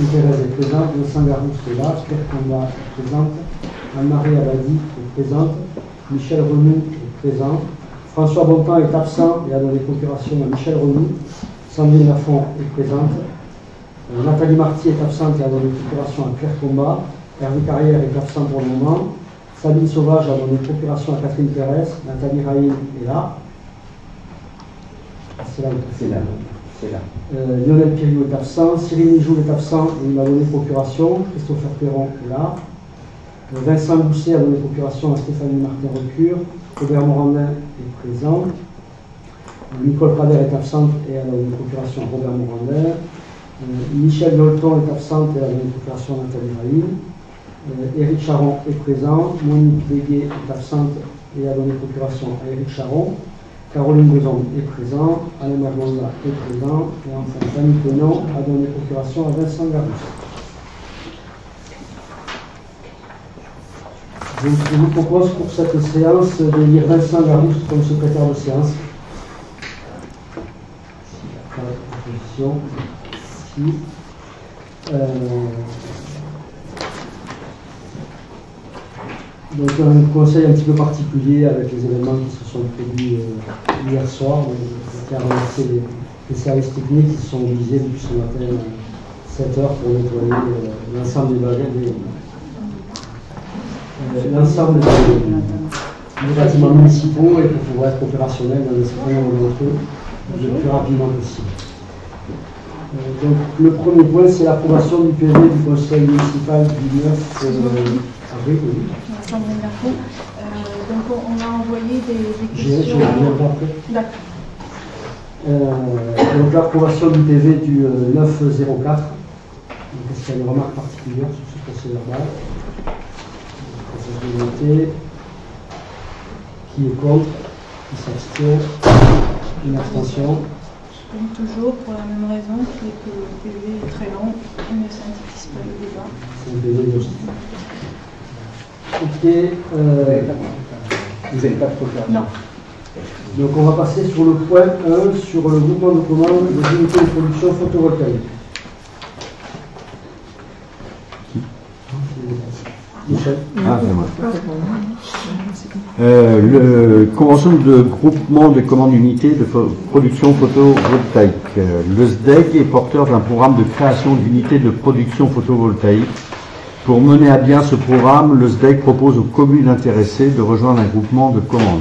Thérèse est présente, Vincent Garouste est là, Pierre Combat est présente, Anne-Marie Abadi est présente, Michel Renou est présent, François Bontemps est absent et a donné procuration à Michel Renou, Sandrine Lafont est présente, Nathalie Marty est absente et a donné procuration à Pierre Combat, Hervé Carrière est absent pour le moment, Sabine Sauvage a donné procuration à Catherine Thérèse, Nathalie Raïm est là. C'est là. Lionel Piriou est absent, Cyril Mijoul est absent et il m'a donné procuration, Christopher Perron est là, Vincent Bousset a donné procuration à Stéphanie Martin-Recure, Robert Morandin est présent, Nicole Prader est absente et elle a donné procuration à Robert Morandin, Michel Dolton est absente et elle a donné procuration à Nathalie Raïm, Éric Charon est présent, Monique Béguet est absente et a donné procuration à Éric Charon, Caroline Beson est présent, Alain Margonda est présent, et enfin Fanny Penon a donné procuration à Vincent Garouste. Donc je vous propose pour cette séance d'élire Vincent Garouste comme secrétaire de séance. Proposition. Donc un conseil un petit peu particulier avec les événements qui se sont produits hier soir. Donc, je tiens à remercier les services techniques qui se sont mobilisés depuis ce matin 7 heures pour nettoyer l'ensemble des bâtiments municipaux et pour pouvoir être opérationnel dans un certain nombre d'entre eux le plus rapidement possible. Donc le premier point, c'est l'approbation du PV du conseil municipal du 9 avril. Donc on a envoyé des questions. D'accord. Donc l'approbation du PV du 9-04. Est-ce qu'il y a une remarque particulière sur ce procès verbal? Qui est contre? Qui s'abstient? Une abstention? Comme toujours, pour la même raison, qui est que le PV est très long, il ne synthétise pas le débat. C'est un PV logique. Ok. Vous n'avez pas de programme? Non. Donc on va passer sur le point 1, sur le groupement de commandes des unités de production photovoltaïque. Michel. Ah, c'est moi. Le convention de groupement de commandes d'unités de production photovoltaïque. Le SDEG est porteur d'un programme de création d'unités de production photovoltaïque. Pour mener à bien ce programme, le SDEG propose aux communes intéressées de rejoindre un groupement de commandes.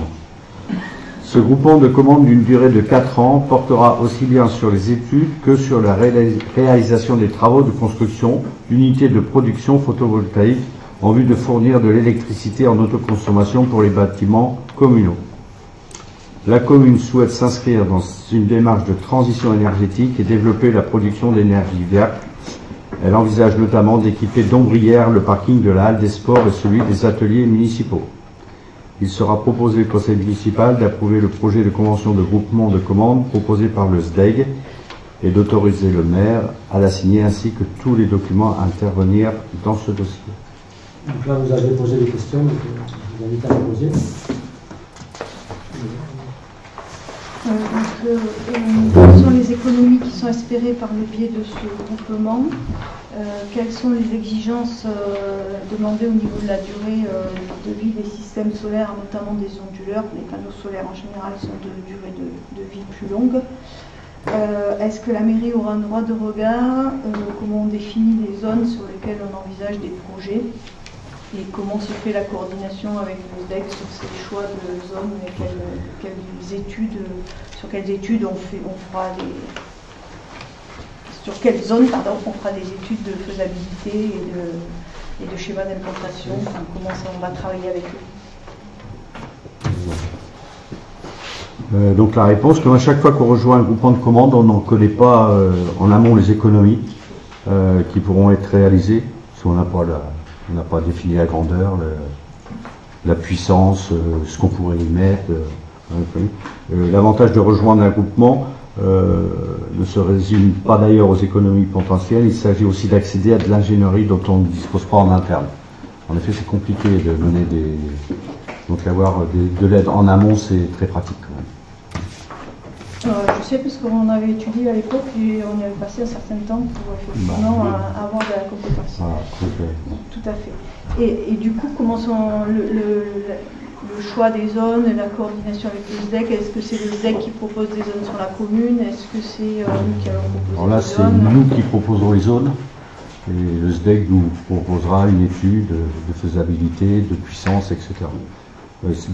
Ce groupement de commandes d'une durée de 4 ans portera aussi bien sur les études que sur la réalisation des travaux de construction d'unités de production photovoltaïque en vue de fournir de l'électricité en autoconsommation pour les bâtiments communaux. La commune souhaite s'inscrire dans une démarche de transition énergétique et développer la production d'énergie verte. Elle envisage notamment d'équiper d'ombrières le parking de la halle des sports et celui des ateliers municipaux. Il sera proposé au conseil municipal d'approuver le projet de convention de groupement de commandes proposé par le SDEG et d'autoriser le maire à la signer ainsi que tous les documents à intervenir dans ce dossier. Donc là, vous avez posé des questions, donc je vous invite à les poser. Quelles sont les économies qui sont espérées par le biais de ce groupement? Quelles sont les exigences demandées au niveau de la durée de vie des systèmes solaires, notamment des onduleurs? Les panneaux solaires en général sont de durée de vie plus longue. Est-ce que la mairie aura un droit de regard? Comment on définit les zones sur lesquelles on envisage des projets? Et comment se fait la coordination avec le SDEC sur ces choix de zones et sur quelles études on fera sur quelles zones on fera des études de faisabilité et de schéma d'implantation, enfin, comment on va travailler avec eux. Donc la réponse, comme à chaque fois qu'on rejoint un groupement de commandes, on n'en connaît pas en amont les économies qui pourront être réalisées, si on n'a pas défini la grandeur, la puissance, ce qu'on pourrait y mettre. L'avantage de rejoindre un groupement ne se résume pas d'ailleurs aux économies potentielles, il s'agit aussi d'accéder à de l'ingénierie dont on ne dispose pas en interne. En effet, c'est compliqué de mener donc avoir de l'aide en amont, c'est très pratique quand même. Je sais, parce qu'on avait étudié à l'époque et on y avait passé un certain temps pour effectivement avoir de la compétence. Tout à fait. Et du coup, comment sont le choix des zones, la coordination avec le SDEC? Est-ce que c'est le SDEC qui propose des zones sur la commune? Est-ce que c'est nous qui allons proposer Alors là, des zones? c'est nous qui proposons les zones. Et le SDEC nous proposera une étude de faisabilité, de puissance, etc.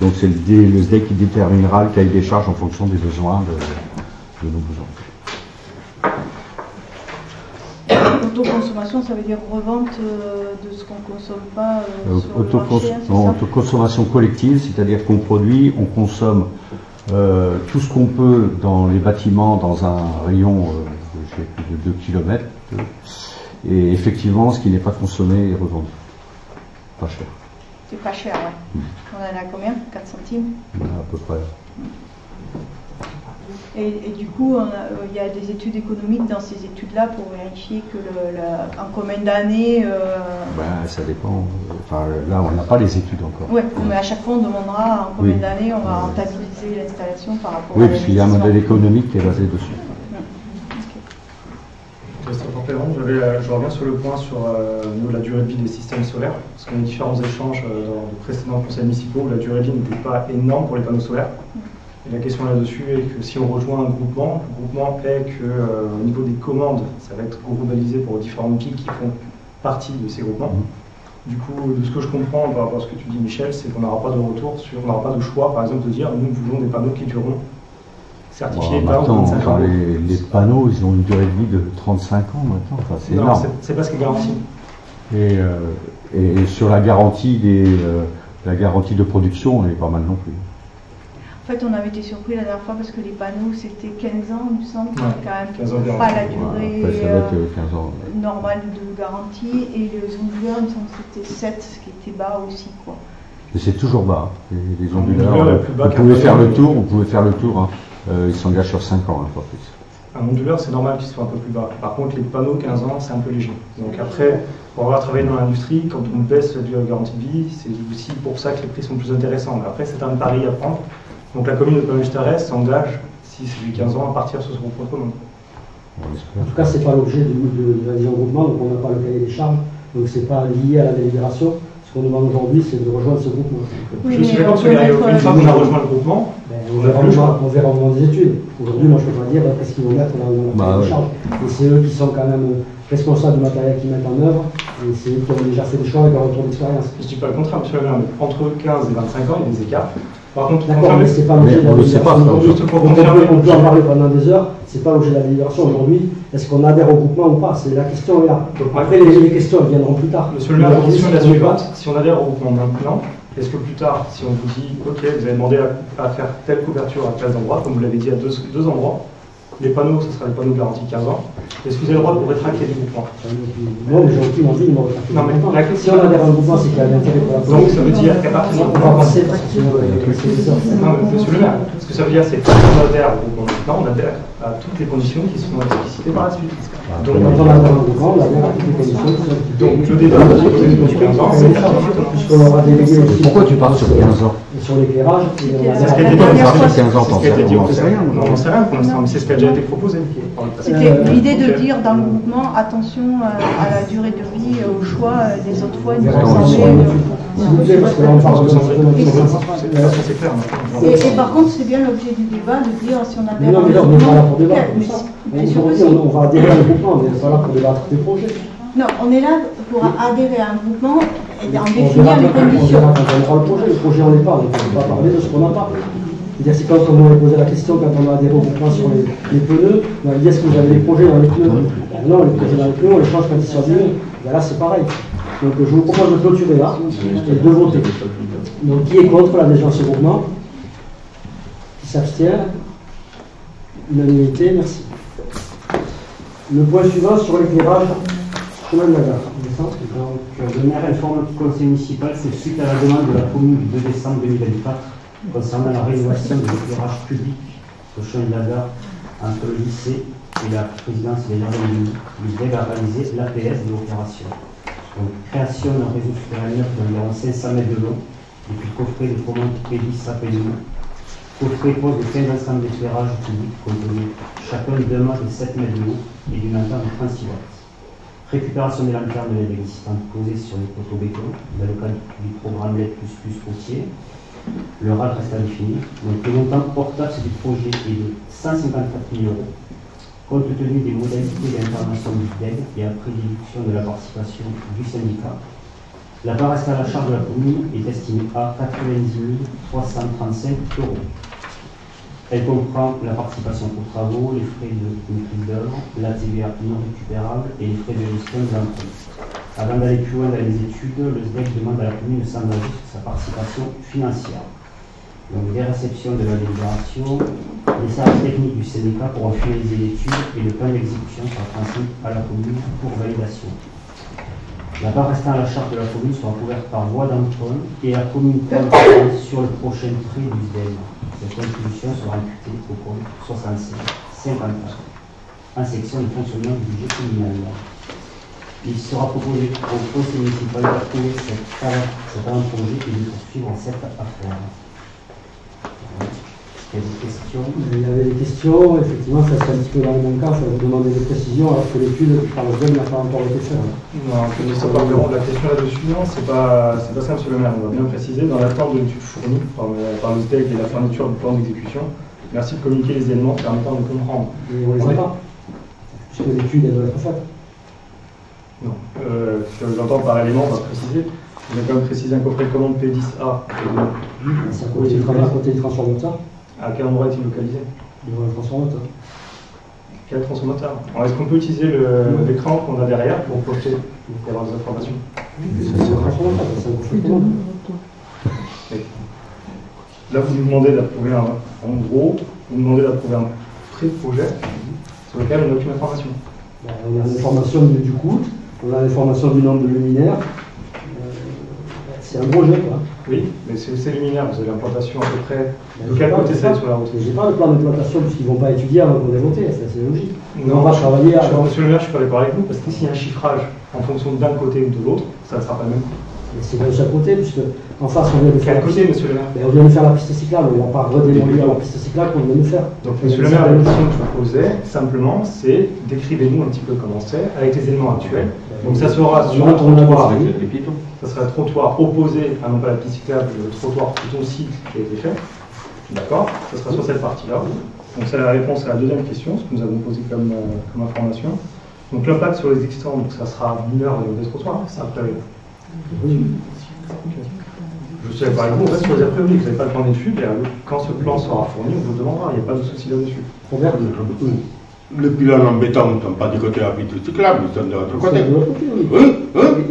Donc c'est le SDEC qui déterminera le cahier des charges en fonction des besoins de nos besoins. Autoconsommation, ça veut dire revente de ce qu'on ne consomme pas sur le marché, c'est ça? Autoconsommation collective, c'est-à-dire qu'on produit, on consomme tout ce qu'on peut dans les bâtiments dans un rayon de 2 km. Et effectivement, ce qui n'est pas consommé est revendu. Pas cher. C'est pas cher, ouais. On en a combien? 4 centimes? À peu près. Et du coup, il y a des études économiques dans ces études-là pour vérifier que en combien d'années... Ça dépend. Enfin, là, on n'a pas les études encore. Oui, mais à chaque fois, on demandera en combien d'années on va rentabiliser l'installation par rapport à Oui, parce qu'il y a un modèle économique qui est basé dessus. Je reviens sur le point sur la durée de vie des systèmes solaires, parce qu'on a eu différents échanges dans de précédents conseils municipaux où la durée de vie n'était pas énorme pour les panneaux solaires. Et la question là-dessus est que si on rejoint un groupement, le groupement est qu'au niveau des commandes, ça va être globalisé pour différents pics qui font partie de ces groupements. Du coup, de ce que je comprends par rapport à ce que tu dis, Michel, c'est qu'on n'aura pas de retour on n'aura pas de choix, par exemple, de dire nous voulons des panneaux qui dureront certifiés par 25 ans. Les panneaux, ils ont une durée de vie de 35 ans maintenant. Enfin, c'est énorme. C'est pas ce qui est garanti. Et sur la garantie de production, on est pas mal non plus. En fait, on avait été surpris la dernière fois parce que les panneaux, c'était 15 ans, il me semble, quand même 15 ans pas la durée normale de garantie. Et les onduleurs, il me semble que c'était 7, ce qui était bas aussi, quoi. Mais c'est toujours bas. Les onduleurs, vous pouvez faire le tour, hein. Ils s'engagent sur 5 ans, pas plus. Un onduleur, c'est normal qu'il soit un peu plus bas. Par contre, les panneaux, 15 ans, c'est un peu léger. Donc après, pour avoir travaillé dans l'industrie, quand on baisse la garantie de vie, c'est aussi pour ça que les prix sont plus intéressants. Mais après, c'est un pari à prendre. Donc la commune de Pamustares s'engage, si c'est du 15 ans, à partir sur ce groupe de commande. En tout cas, ce n'est pas l'objet de la vision groupement, donc on n'a pas le cahier des charges, donc ce n'est pas lié à la délibération. Ce qu'on demande aujourd'hui, c'est de rejoindre ce groupement. Oui, je suis d'accord, parce qu'une fois qu'on a rejoint le groupement, on verra au moment des études. Aujourd'hui, moi, je ne peux pas dire qu'est-ce qu'ils vont mettre dans le cahier des charges. Et c'est eux qui sont quand même responsables du matériel qu'ils mettent en œuvre, et c'est eux qui ont déjà fait des choix avec un retour d'expérience. Je ne dis pas le contraire, monsieur le maire, mais entre 15 et 25 ans, il y a des écarts. Par contre, d'accord, mais c'est pas l'objet de la délibération. On peut en parler pendant des heures, c'est pas l'objet de la délibération aujourd'hui. Est-ce qu'on adhère au groupement ou pas? C'est la question est là. Après, les questions elles viendront plus tard. Monsieur le maire, la question est la suivante. Si on adhère au groupement maintenant, est-ce que plus tard, si on vous dit, ok, vous avez demandé à faire telle couverture à tel endroit, comme vous l'avez dit à deux endroits, les panneaux, ce sera des panneaux garantis 15 ans, est-ce que vous avez le droit de vous rétracter du groupement? Non, mais j'ai aucune envie de me rétracter. Non, mais si on adhère à un groupement, c'est qu'il y a un intérêt pour la commune. Donc ça veut dire qu'à partir de on va passer parce que non, mais monsieur le maire, ce que ça veut dire, c'est que si on adhère au groupement maintenant, on adhère à toutes les conditions qui seront explicitées par la suite. Donc quand on adhère au groupement, on adhère à toutes les conditions qui sont explicitées. Donc le débat sur 15 ans, c'est puisqu'on aura délégué aussi. Pourquoi tu parles sur 15 ans? Sur l'éclairage, c'est ce qui a été dit. 15 ans, t'en sais rien. Non, on ne sait rien pour l'instant, mais c'est ce qui a déjà été proposé. C'était l'idée de dire dans le groupement, attention à la durée de vie, au choix des autres fois, nous et par contre, c'est bien l'objet du débat de dire si on adhère à un groupement. Non, mais là, on n'est pas là pour débattre. On va adhérer à un groupement, on n'est pas là pour débattre des projets. Non, on est là pour adhérer à un groupement et en définir les conditions. On aura le projet on n'est pas, on ne peut pas parler de ce qu'on n'a pas. C'est quand on m'avait posé la question, quand on a adhéré au groupement sur les pneus, on m'a dit est-ce que vous avez des projets dans les pneus? Non, les projets dans les pneus, on les change quand ils sont abîmés. Là, c'est pareil. Donc je vous propose de clôturer là et de voter. Donc qui est contre l'adhésion à ce groupement? Qui s'abstient? Unanimité, merci. Le point suivant sur l'éclairage, chemin de la gare. Donc, le maire informe le conseil municipal, c'est suite à la demande de la commune du 2 décembre 2024 concernant la rénovation de l'éclairage public au chemin de la gare entre le lycée et la présidence des jardins du DEG a réalisé l'APS de l'opération. Donc, création d'un réseau souterrain d'environ 500 mètres de long, et puis coffret de commande P10 APNU, coffret pose de 15 ensembles d'éclairage public contenus chacun d'un mât de 7 mètres de haut et d'une antenne de 36 watts. Récupération des lanternes LED existantes posées sur les poteaux béton dans le cadre du programme LED++ routier. Le RAD reste à définir. Donc, le montant portable du projet est de 154 000 €. Compte tenu des modalités d'intervention du DEG et après déduction de la participation du syndicat, la part restée à la charge de la commune est estimée à 90 335 €. Elle comprend la participation aux travaux, les frais de maîtrise d'œuvre, la TVA non récupérable et les frais de gestion de l'emprunt. Avant d'aller plus loin dans les études, le SDEC demande à la commune de s'engager sur sa participation financière. Donc, dès réception de la délibération, les services techniques du syndicat pourront finaliser l'étude et le plan d'exécution sera transmis à la commune pour validation. La part restant à la charge de la commune sera couverte par voie d'emprunt et la commune comptera sur le prochain prêt du SDEC. Cette contribution sera imputée au compte 65-54 en section de fonctionnement du budget communal. Il sera proposé au conseil municipal d'approuver cet avant-projet et de poursuivre cette affaire. Il y a des questions? Il y avait des questions, effectivement, ça c'est un petit peu dans le même cas, ça vous demander des précisions alors que l'étude par le DEG n'a pas encore été faite. Non, la question là-dessus, non, c'est pas ça, monsieur le maire. On va bien préciser, dans l'attente de l'étude fournie par le SDEC et la fourniture du plan d'exécution, merci de communiquer les éléments permettant de comprendre. Mais on ne les a pas, puisque l'étude elle doit être faite. Non. Ce que j'entends par élément, on va préciser. On a quand même précisé un coffret de commande P10A. C'est à côté du travail, à côté du transformateur. À quel endroit est-il localisé? Devant le transformateur. Quel transformateur? Est-ce qu'on peut utiliser l'écran qu'on a derrière pour projeter et avoir des informations? C'est un transformateur, c'est un coffret de commande. Là, vous nous demandez d'approuver en gros, vous nous demandez d'approuver un pré-projet sur lequel on n'a aucune information. On a l'information du coût, on a l'information du nombre de luminaires. C'est un projet, quoi. Oui, mais c'est luminaire, vous avez l'implantation à peu près. De quel côté c'est sur la route? Je n'ai pas le plan d'implantation puisqu'ils ne vont pas étudier avant qu'on ait voté, c'est logique. Non, on va travailler avant. Monsieur le maire, je ne suis pas d'accord avec vous, parce que s'il y a un chiffrage en fonction d'un côté ou de l'autre, ça ne sera pas le même. C'est de chaque côté, puisque en face, on vient de faire. Quel côté, monsieur le maire? On vient de faire la piste cyclable, on ne va pas redémolir la piste cyclable qu'on vient de faire. Donc, monsieur le maire, la question que je vous posais, simplement, c'est décrivez-nous un petit peu comment c'est, avec les éléments actuels. Donc, ça sera sur un trottoir. Ça sera un trottoir opposé à non pas la piste cyclable, le trottoir piéton cycle qui a été fait. D'accord? Ça sera sur cette partie-là. Donc, c'est la réponse à la deuxième question, ce que nous avons posé comme information. Donc, l'impact sur les existants, donc, ça sera mineur des trottoirs, c'est après. Oui. Je suis d'accord avec vous, on reste sur les a priori, vous n'avez pas le plan d'étude, et quand ce plan sera fourni, on vous demandera, il n'y a pas de souci là-dessus. Robert? Le pylône en béton ne sont pas du côté de la piste cyclable, ils sont de l'autre côté.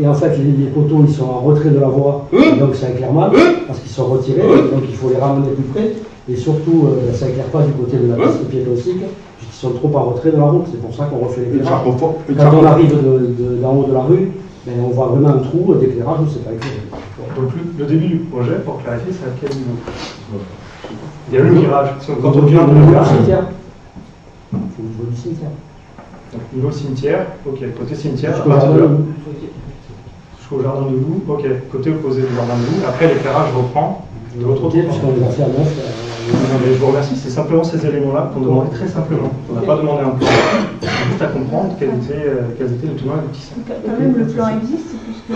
Et en fait, les poteaux, ils sont en retrait de la voie, donc ça éclaire mal, parce qu'ils sont retirés, donc il faut les ramener plus près. Et surtout, ça n'éclaire pas du côté de la piste piétonnique, puisqu'ils sont trop en retrait de la route. C'est pour ça qu'on refait l'éclairage. Quand on arrive d'en haut de la rue, ben, on voit vraiment un trou d'éclairage où c'est pas éclairé. Donc le début du projet, pour clarifier, c'est à quel niveau? Il y a le virage. Quand on vient de le virage, cimetière. C'est au niveau du cimetière. Donc niveau cimetière, ok, côté cimetière, Jusqu'au jardin de loup. Jusqu'au jardin de loup, ok, côté opposé du jardin de loup. Après l'éclairage reprend de l'autre côté. Puisqu'on les a fait à neuf. Non, mais je vous remercie, c'est simplement ces éléments-là qu'on demandait très simplement. On n'a pas demandé un plan, juste à comprendre quels étaient les tenants et les petits. Quand même, le plan existe, puisque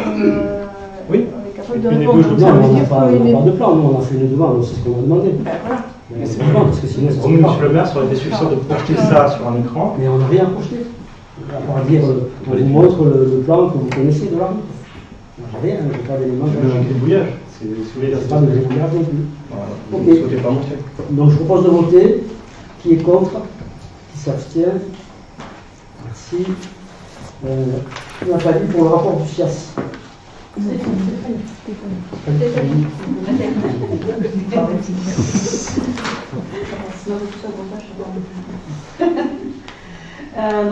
oui. on est capable de Et puis, répondre. les Non, on n'a pas de plan, nous on a fait une demande, c'est ce qu'on a demandé. Ben, voilà. Mais c'est pas parce que sinon ça Pour nous, monsieur le maire, ça aurait été suffisant de projeter ça sur un écran. Mais on n'a rien projeté. À part dire, on vous montre le plan que vous connaissez de la rue. J'ai rien, j'ai pas d'éléments. Un gribouillage, c'est pas de gribouillage non plus. Voilà, Ok. vous ne souhaitez pas montrer. Donc je propose de voter. Qui est contre? Qui s'abstient? Merci. On n'a pas dit pour le rapport du SIAS. Donc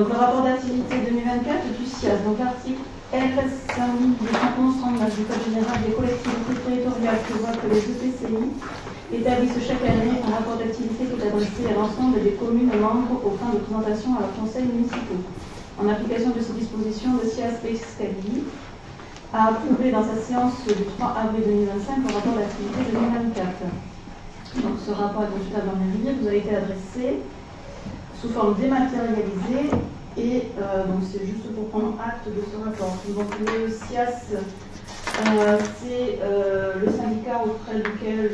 le rapport d'activité 2024 du SIAS, donc l'article LFS 5211 du Code général des collectivités territoriales prévoit que les EPCI établissent chaque année un rapport d'activité qui est adressé à l'ensemble des communes membres aux fins de présentation à leurs conseils municipaux. En application de ces dispositions, le SIAS Pescali a approuvé dans sa séance du 3 avril 2025 le rapport d'activité 2024. Donc ce rapport est consultable en mairie, vous avez été adressé sous forme dématérialisée et donc c'est juste pour prendre acte de ce rapport. Donc le SIAS, c'est le syndicat auprès duquel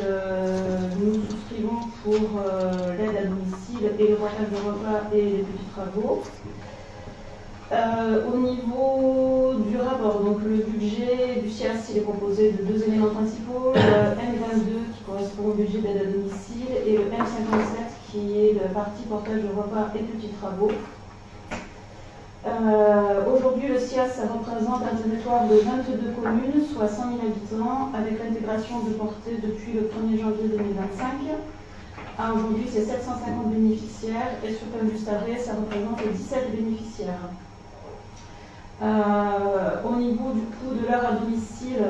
nous souscrivons pour l'aide à domicile et le partage de repas et les petits travaux. Au niveau du rapport, donc le budget du SIAS il est composé de deux éléments principaux, le M22 qui correspond au budget d'aide à domicile et le M57 qui est la partie portage de repas et petits travaux. Aujourd'hui, le SIAS représente un territoire de 22 communes, soit 100 000 habitants, avec l'intégration de portée depuis le 1er janvier 2025. Aujourd'hui, c'est 750 bénéficiaires et sur Penn-Juste-Arrêt, ça représente 17 bénéficiaires. Au niveau du coût de l'heure à domicile,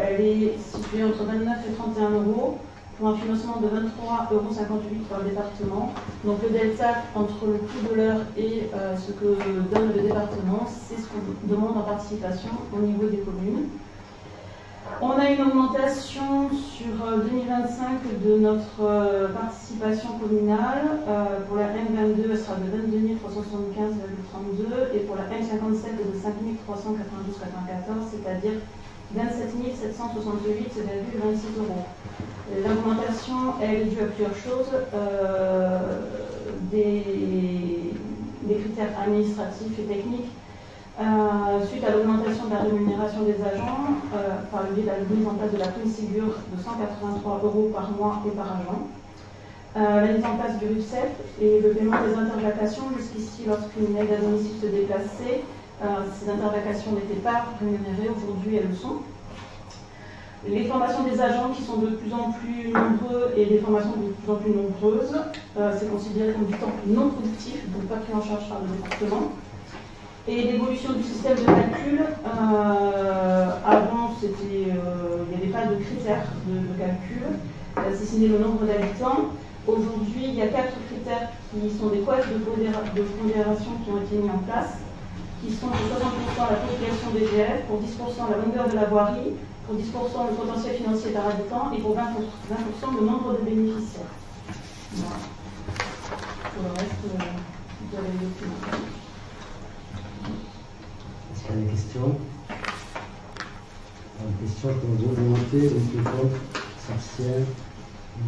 elle est située entre 29 et 31 euros pour un financement de 23,58 € par département. Donc le delta entre le coût de l'heure et ce que donne le département, c'est ce qu'on demande en participation au niveau des communes. On a une augmentation sur 2025 de notre participation communale. Pour la M22, elle sera de 22 375,32 et pour la M57 de 5 392,94, c'est-à-dire 27 768,26 €. L'augmentation, elle est due à plusieurs choses. Des critères administratifs et techniques. Suite à l'augmentation de la rémunération des agents, par le biais de la mise en place de la prime Ségur de 183 € par mois et par agent, la mise en place du RUCEP et le paiement des intervacations. Jusqu'ici, lorsqu'une aide à domicile se déplaçait, ces intervacations n'étaient pas rémunérées, aujourd'hui elles le sont. Les formations des agents qui sont de plus en plus nombreux et des formations de plus en plus nombreuses, c'est considéré comme du temps non productif, donc pas pris en charge par le département. Et l'évolution du système de calcul, avant il n'y avait pas de critères de calcul, c'est signé le nombre d'habitants. Aujourd'hui, il y a 4 critères qui sont des quotes de pondération qui ont été mis en place, qui sont pour 60% la population DGF, pour 10% la longueur de la voirie, pour 10% le potentiel financier par habitant et pour 20% le nombre de bénéficiaires. Voilà. Pour le reste, vous avez les documents. Est-ce qu'il y a des questions? Des questions pour nous augmenter, les contre, s'abstiennent,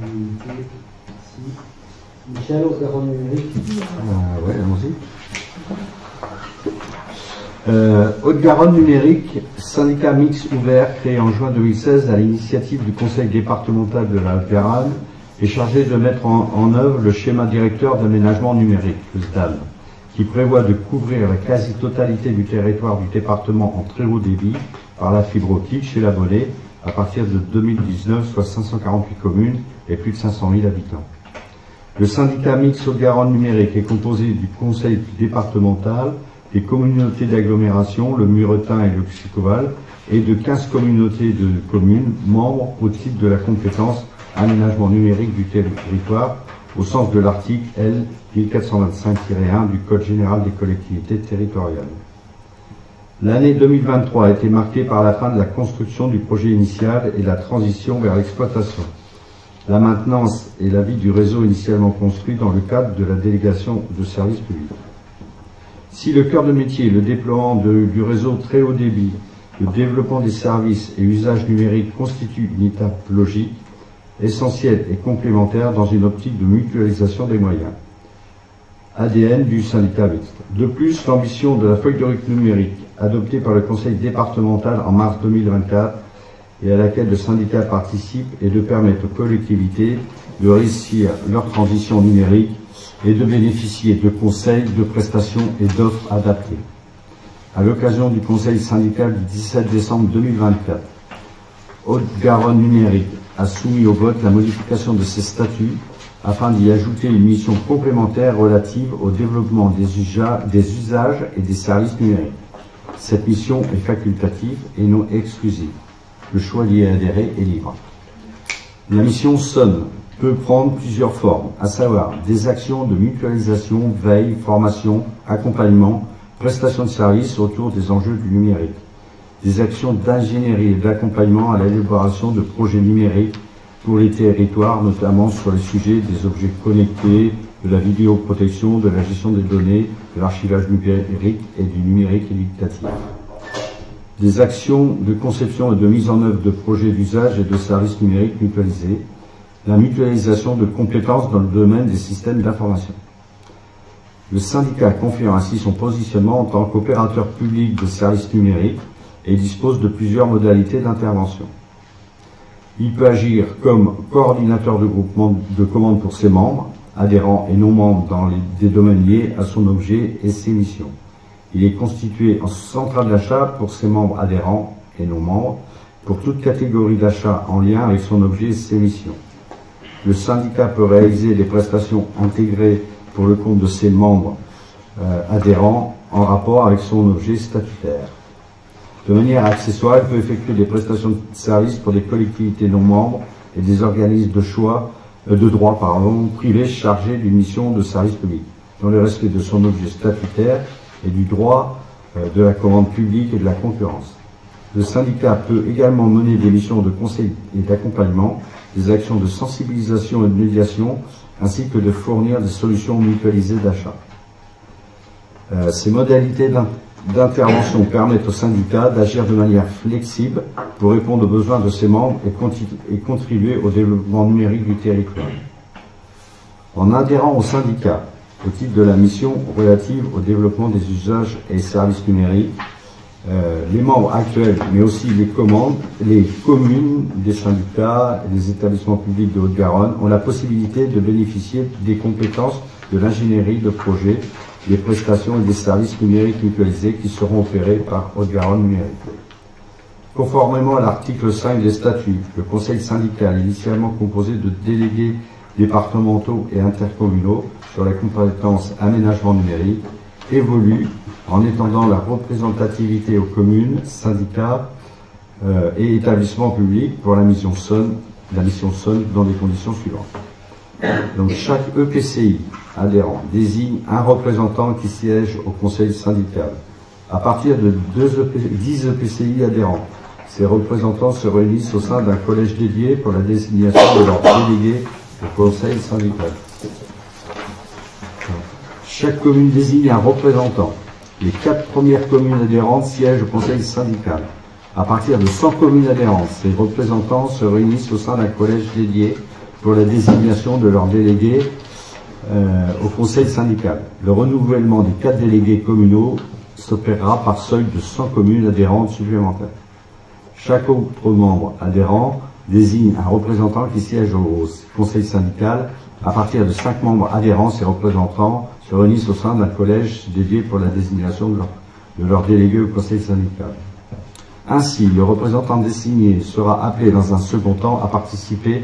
l'unité, si. Michel, au Garonne numérique. Oui, allons-y. Haute-Garonne numérique, syndicat mixte ouvert créé en juin 2016 à l'initiative du conseil départemental de la Haute-Garonne est chargé de mettre en œuvre le schéma directeur d'aménagement numérique, le SDAN, qui prévoit de couvrir la quasi-totalité du territoire du département en très haut débit par la fibre optique chez l'abonné à partir de 2019, soit 548 communes et plus de 500 000 habitants. Le syndicat mixte Haute-Garonne numérique est composé du conseil départemental, des communautés d'agglomération, le Muretin et le Xucoval, et de 15 communautés de communes membres au titre de la compétence aménagement numérique du territoire au sens de l'article L 1425-1 du Code général des collectivités territoriales. L'année 2023 a été marquée par la fin de la construction du projet initial et la transition vers l'exploitation, la maintenance et la vie du réseau initialement construit dans le cadre de la délégation de services publics. Si le cœur de métier, le déploiement du réseau très haut débit, le développement des services et usages numériques constituent une étape logique, essentielle et complémentaire dans une optique de mutualisation des moyens. ADN du syndicat mixte. De plus, l'ambition de la feuille de route numérique adoptée par le conseil départemental en mars 2024 et à laquelle le syndicat participe est de permettre aux collectivités de réussir leur transition numérique et de bénéficier de conseils, de prestations et d'offres adaptées. À l'occasion du conseil syndical du 17 décembre 2024, Haute-Garonne numérique a soumis au vote la modification de ses statuts afin d'y ajouter une mission complémentaire relative au développement des usages et des services numériques. Cette mission est facultative et non exclusive. Le choix d'y adhérer est libre. La mission SOM peut prendre plusieurs formes, à savoir des actions de mutualisation, veille, formation, accompagnement, prestation de services autour des enjeux du numérique, des actions d'ingénierie et d'accompagnement à l'élaboration de projets numériques pour les territoires, notamment sur les sujets des objets connectés, de la vidéoprotection, de la gestion des données, de l'archivage numérique et du numérique éducatif. Des actions de conception et de mise en œuvre de projets d'usage et de services numériques mutualisés, la mutualisation de compétences dans le domaine des systèmes d'information. Le syndicat confirme ainsi son positionnement en tant qu'opérateur public de services numériques et dispose de plusieurs modalités d'intervention. Il peut agir comme coordinateur de groupement de commandes pour ses membres, adhérents et non membres dans des domaines liés à son objet et ses missions. Il est constitué en centrale d'achat pour ses membres adhérents et non membres, pour toute catégorie d'achat en lien avec son objet et ses missions. Le syndicat peut réaliser des prestations intégrées pour le compte de ses membres adhérents en rapport avec son objet statutaire. De manière accessoire, il peut effectuer des prestations de services pour des collectivités non membres et des organismes de droit privés chargés d'une mission de service public, dans le respect de son objet statutaire et du droit de la commande publique et de la concurrence. Le syndicat peut également mener des missions de conseil et d'accompagnement, des actions de sensibilisation et de médiation, ainsi que de fournir des solutions mutualisées d'achat. Ces modalités d'intervention permettent au syndicat d'agir de manière flexible pour répondre aux besoins de ses membres et contribuer au développement numérique du territoire. En adhérant au syndicat, au titre de la mission relative au développement des usages et services numériques, les membres actuels, mais aussi les communes des syndicats et les établissements publics de Haute-Garonne ont la possibilité de bénéficier des compétences de l'ingénierie de projet, des prestations et des services numériques mutualisés qui seront opérés par Haute-Garonne Numérique. Conformément à l'article 5 des statuts, le conseil syndical, initialement composé de délégués départementaux et intercommunaux sur la compétence aménagement numérique, évolue en étendant la représentativité aux communes, syndicats et établissements publics pour la mission SON dans les conditions suivantes. Donc chaque EPCI adhérent désigne un représentant qui siège au conseil syndical. À partir de 10 EPCI adhérents, ces représentants se réunissent au sein d'un collège dédié pour la désignation de leurs délégués au conseil syndical. Chaque commune désigne un représentant. Les 4 premières communes adhérentes siègent au conseil syndical. À partir de 100 communes adhérentes, ces représentants se réunissent au sein d'un collège dédié pour la désignation de leurs délégués au conseil syndical. Le renouvellement des 4 délégués communaux s'opérera par seuil de 100 communes adhérentes supplémentaires. Chaque autre membre adhérent désigne un représentant qui siège au conseil syndical. À partir de 5 membres adhérents, ces représentants se réunissent au sein d'un collège dédié pour la désignation de leurs délégués au conseil syndical. Ainsi, le représentant désigné sera appelé dans un second temps à participer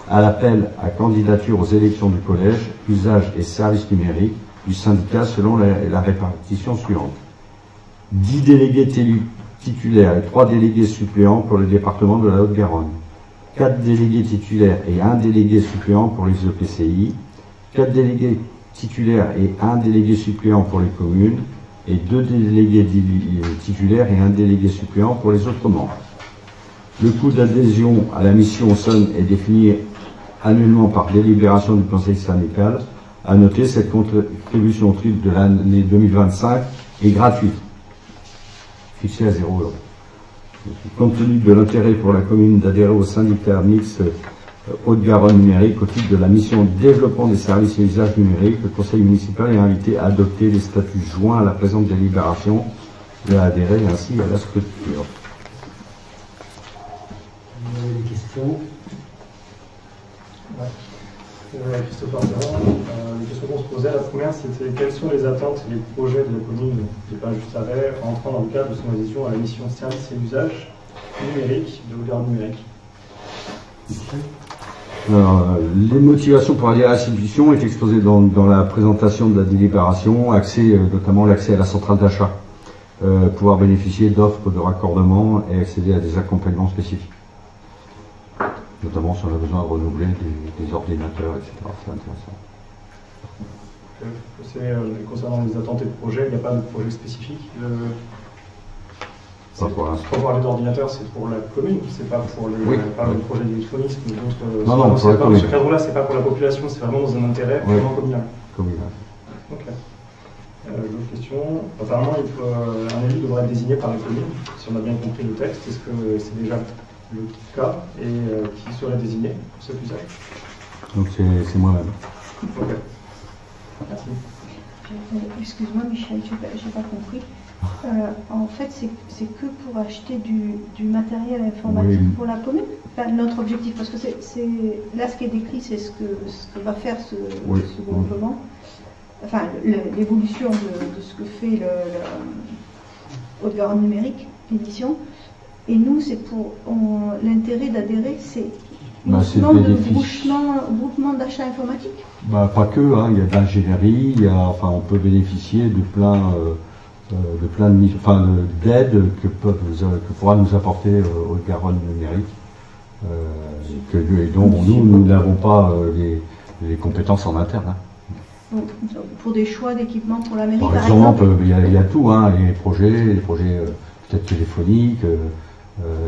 à l'appel à candidature aux élections du collège, usage et services numériques du syndicat selon la répartition suivante. 10 délégués titulaires et 3 délégués suppléants pour le département de la Haute-Garonne. 4 délégués titulaires et 1 délégué suppléant pour les EPCI. 4 délégués titulaires et 1 délégué suppléant pour les communes. Et 2 délégués titulaires et 1 délégué suppléant pour les autres membres. Le coût d'adhésion à la mission SON est défini annuellement par délibération du conseil syndical. À noter, cette contribution au titre de l'année 2025 est gratuite, fixée à 0 €. Compte tenu de l'intérêt pour la commune d'adhérer au syndicat mixte Haute-Garonne Numérique au titre de la mission développement des services et usages numériques, le conseil municipal est invité à adopter les statuts joints à la présente délibération et à adhérer ainsi à la structure. Vous avez des questions? Christophe Ferrand, les questions qu'on se posait, la première c'était quelles sont les attentes et les projets de la commune qui n'est pas juste arrêt entrant dans le cadre de son adhésion à la mission services et usages numériques de Haute-Garonne Numérique. Alors, les motivations pour adhérer à la institution est exposée dans la présentation de la délibération, notamment l'accès à la centrale d'achat, pouvoir bénéficier d'offres de raccordement et accéder à des accompagnements spécifiques. Notamment si on a besoin de renouveler des ordinateurs, etc. C'est intéressant. Concernant les attentes et le projet, il n'y a pas de projet spécifique Pas pour l'instant. Pour parler d'ordinateur, c'est pour la commune, c'est pas pour les, pas le projet d'électronisme ou d'autres. Non, pour la commune. Ce cadre-là, c'est pas pour la population, c'est vraiment dans un intérêt vraiment communal. Communal. Ok. D'autres questions. Apparemment, un élu devrait être désigné par la commune, si on a bien compris le texte. Est-ce que c'est déjà le cas et qui serait désigné pour cet usage? Donc c'est moi-même. Ok. Merci. Excuse-moi Michel, j'ai pas compris. En fait, c'est que pour acheter du matériel informatique pour la commune, enfin, notre objectif, parce que là ce qui est décrit, c'est ce que va faire ce groupement, enfin l'évolution de ce que fait le Haute-Garonne numérique, l'édition. Et nous, c'est pour l'intérêt d'adhérer, c'est groupement d'achat informatique. Pas que, hein, il y a de l'ingénierie, on peut bénéficier de plein d'aides que pourra nous apporter Haute-Garonne numérique, et dont nous n'avons pas les compétences en interne. Hein. Pour des choix d'équipement pour la mairie, par exemple, il y a tout, hein, les projets peut-être téléphoniques,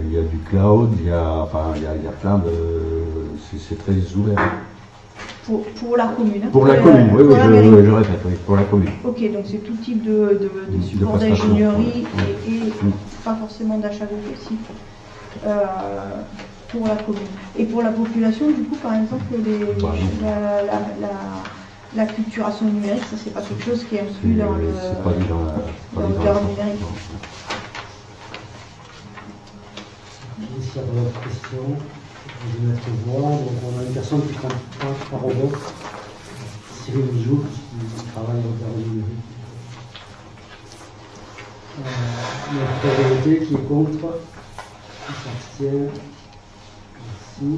il y a du cloud, il y a plein de... c'est très ouvert. Pour la commune. Pour la commune, oui, je répète, oui, pour la commune. Ok, donc c'est tout type de support d'ingénierie et pas forcément d'achat défensif pour la commune. Et pour la population, du coup, par exemple, la culturation numérique, ça c'est pas quelque chose qui est inclus dans le Haute-Garonne numérique. S'il y a d'autres questions, je vais mettre voix. Donc on a une personne qui prend par robot, Cyril Bijou, qui travaille dans Haute-Garonne numérique. Notre majorité qui est contre, qui s'abstient. Merci.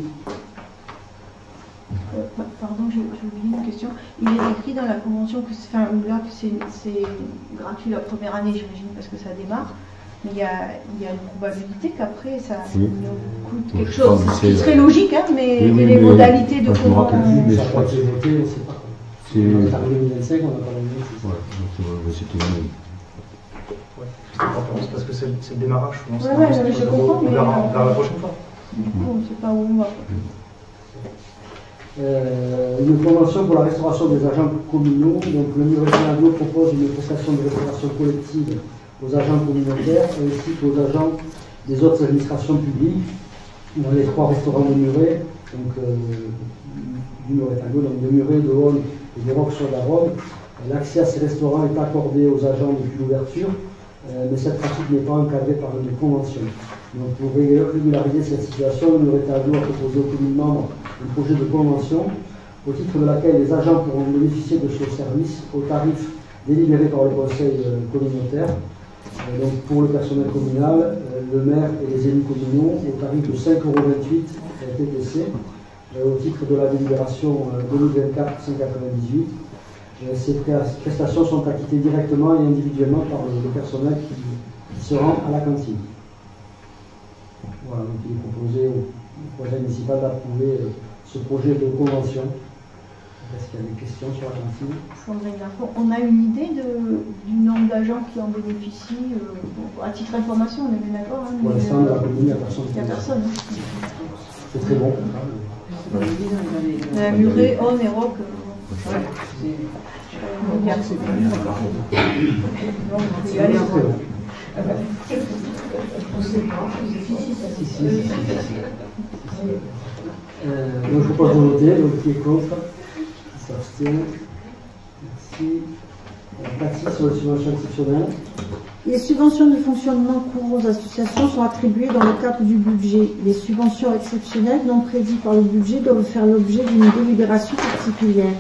Pardon, j'ai oublié une question. Il est écrit dans la convention que c'est gratuit la première année, j'imagine, parce que ça démarre. Mais il y a une probabilité qu'après ça nous coûte quelque chose. Ce qui serait logique, hein, mais les modalités de comment. Ça n'a pas été voté, on ne sait pas. On est arrivé en 2025, on n'a pas voté. C'était parce que c'est le démarrage. Oui, je comprends, mais. On verra la prochaine fois. Du coup, on ne sait pas où on va. Une convention pour la restauration des agents communaux. Donc le Muret-Saint-Agneau propose une prestation de restauration collective aux agents communautaires ainsi qu'aux agents des autres administrations publiques dans les 3 restaurants de Muret, donc du Muret-Saint-Agneau, donc de Muret, de Haune et de Roques-sur-Garonne. L'accès à ces restaurants est accordé aux agents depuis l'ouverture, mais cette pratique n'est pas encadrée par une convention. Donc pour régulariser cette situation, le Muret-Saint-Agneau a proposé aux communes membres un projet de convention au titre de laquelle les agents pourront bénéficier de ce service au tarif délibéré par le conseil communautaire. Donc pour le personnel communal, le maire et les élus communaux au tarif de 5,28 € TTC au titre de la délibération 2024-198. Ces prestations sont acquittées directement et individuellement par le personnel qui se rend à la cantine. Voilà, donc il est proposé au projet municipal d'approuver ce projet de convention. Est-ce qu'il y a des questions sur la cantine? On a une idée du nombre d'agents qui en bénéficient à titre d'information, on est bien d'accord. Pour l'instant, dans la commune, il n'y a personne. Il n'y a personne. C'est très bon. Muret, Haune et Roques. Donc je propose de voter, donc qui est contre, qui s'abstient. Merci. Taxi sur les subventions exceptionnelles. Les subventions de fonctionnement courant aux associations sont attribuées dans le cadre du budget. Les subventions exceptionnelles non prévues par le budget doivent faire l'objet d'une délibération particulière.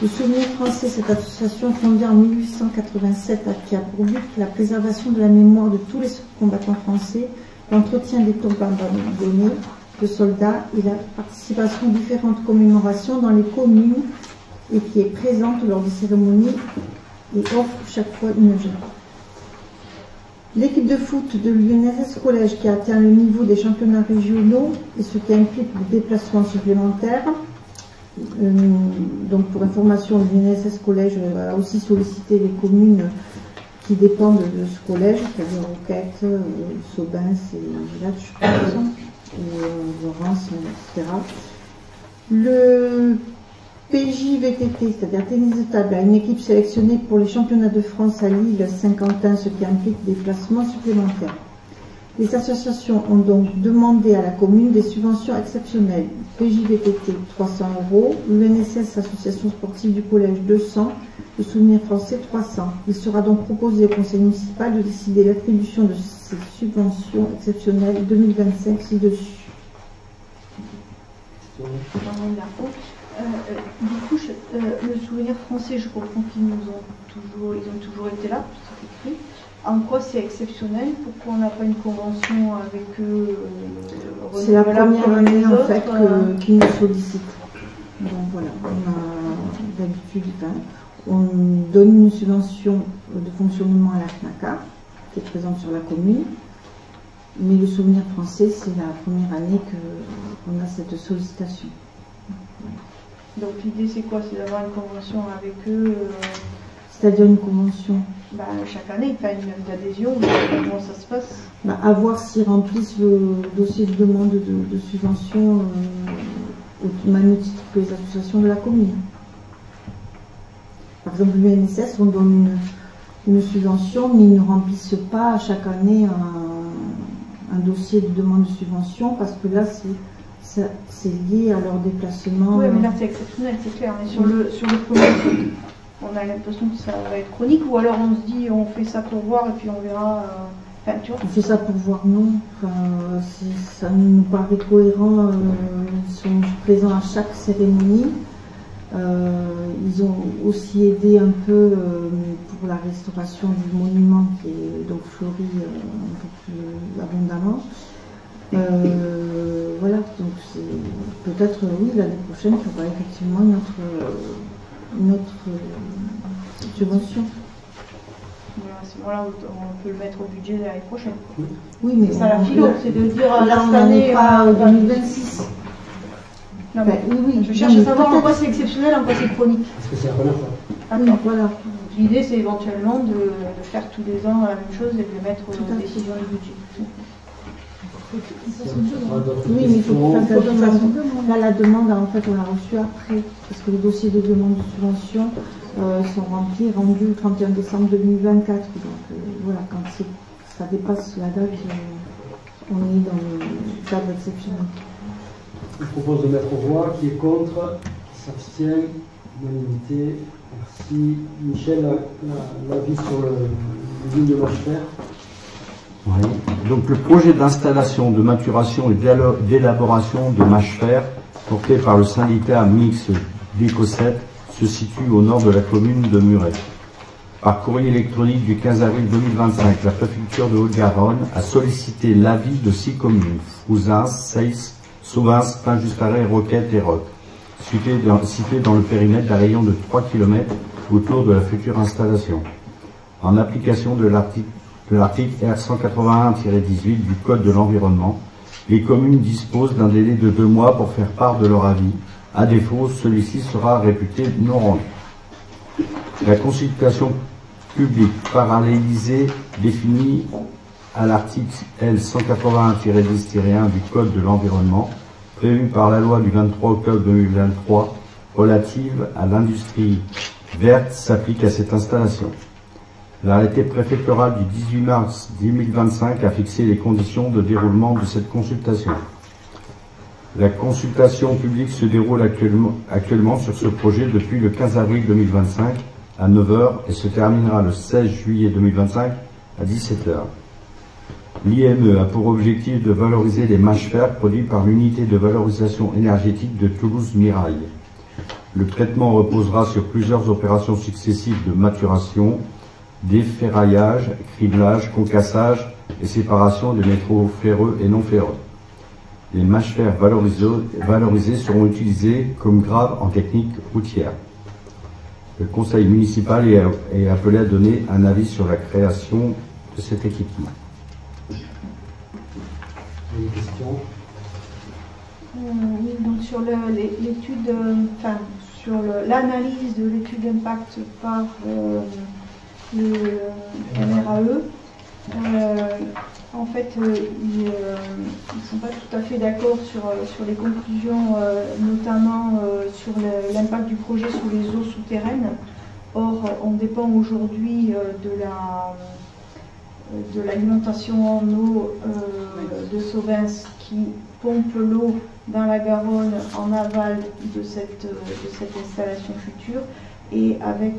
Le Souvenir français, cette association fondée en 1887 qui a pour but la préservation de la mémoire de tous les combattants français, l'entretien des tombes abandonnées de soldats et la participation à différentes commémorations dans les communes et qui est présente lors des cérémonies et offre chaque fois une œuvre. L'équipe de foot de l'UNSS Collège qui a atteint le niveau des championnats régionaux et ce qui implique des déplacements supplémentaires. Donc pour information, l'UNSS Collège a aussi sollicité les communes qui dépendent de ce collège, c'est-à-dire Roquette, Saubins et Village, je pense, et Laurence, etc. Le PJVTT, c'est-à-dire tennis de table, a une équipe sélectionnée pour les championnats de France à Lille, Saint-Quentin, ce qui implique des placements supplémentaires. Les associations ont donc demandé à la commune des subventions exceptionnelles. PJVTT 300 €, l'UNSS, Association sportive du collège 200, le Souvenir français 300. Il sera donc proposé au conseil municipal de décider l'attribution de ces subventions exceptionnelles 2025 ci-dessus. Du coup, le Souvenir français, je comprends qu'ils ont toujours été là, c'est écrit. En quoi c'est exceptionnel? Pourquoi on n'a pas une convention avec eux? C'est la première année en fait qu'ils nous sollicitent. Donc voilà, on a d'habitude, on donne une subvention de fonctionnement à la FNACA, qui est présente sur la commune. Mais le Souvenir français, c'est la première année qu'on a cette sollicitation. Donc l'idée c'est quoi? C'est d'avoir une convention avec eux C'est-à-dire une convention chaque année, enfin une adhésion, comment ça se passe? À voir s'ils remplissent le dossier de demande de subvention au même titre que les associations de la commune. Par exemple, l'UNSS, on donne une subvention, mais ils ne remplissent pas chaque année un dossier de demande de subvention, parce que là, c'est lié à leur déplacement. Oui, mais là, c'est exceptionnel, c'est clair. Mais sur le premier, on a l'impression que ça va être chronique, ou alors on se dit, on fait ça pour voir, et puis on verra... tu vois. On fait ça pour voir, non. Ça nous paraît cohérent. Ils sont présents à chaque cérémonie. Ils ont aussi aidé un peu pour la restauration du monument qui est donc fleuri un peu plus abondamment. Voilà, donc c'est peut-être, oui, l'année prochaine, il y aura effectivement une autre subvention. À ce moment-là, on peut le mettre au budget de l'année prochaine. Oui, mais c'est ça la philo, c'est de dire là, cette année, pas 2026. Non, mais oui, je cherche à savoir en quoi c'est exceptionnel, en quoi c'est chronique. Parce que c'est la première fois. Oui, voilà. L'idée, c'est éventuellement de faire tous les ans la même chose et de le mettre aux décisions du budget. Oui, mais il faut faire de toute façon. Là, la demande, en fait, on l'a reçue après, parce que les dossiers de demande de subvention sont rendus le 31 décembre 2024. Donc voilà, quand ça dépasse la date, on est dans le cadre exceptionnel. Je propose de mettre aux voix. Qui est contre? Qui s'abstient? Unanimité. Merci. Michel, l'avis sur le ligne de Machfer. Oui. Donc le projet d'installation, de maturation et d'élaboration de Machfer, porté par le syndicat mixte d'Écossette, se situe au nord de la commune de Muret. Par courrier électronique du 15 avril 2025, la préfecture de Haute-Garonne a sollicité l'avis de 6 communes, Frouzins, Seyss, Sauvins, Saint-Just-Arrêt, Roquette et Roques, situées dans le périmètre d'un rayon de 3 km autour de la future installation. En application de l'article R181-18 du Code de l'environnement, les communes disposent d'un délai de 2 mois pour faire part de leur avis. À défaut, celui-ci sera réputé non rendu. La consultation publique parallélisée définie à l'article L181-10-1 du Code de l'environnement, prévu par la loi du 23 octobre 2023 relative à l'industrie verte, s'applique à cette installation. L'arrêté préfectoral du 18 mars 2025 a fixé les conditions de déroulement de cette consultation. La consultation publique se déroule actuellement sur ce projet depuis le 15 avril 2025 à 9 h et se terminera le 16 juillet 2025 à 17 h. L'IME a pour objectif de valoriser les Machfer produits par l'unité de valorisation énergétique de Toulouse-Mirail. Le traitement reposera sur plusieurs opérations successives de maturation, déferraillage, criblage, concassage et séparation des métaux ferreux et non ferreux. Les Machfer valorisés seront utilisés comme graves en technique routière. Le conseil municipal est appelé à donner un avis sur la création de cet équipement. Une question? Oui, donc sur l'étude, sur l'analyse de l'étude d'impact par le MRAE. En fait, ils ne sont pas tout à fait d'accord sur les conclusions, notamment sur l'impact du projet sur les eaux souterraines. Or, on dépend aujourd'hui de l'alimentation en eau de Sauvins qui pompe l'eau dans la Garonne en aval de cette installation future. Et avec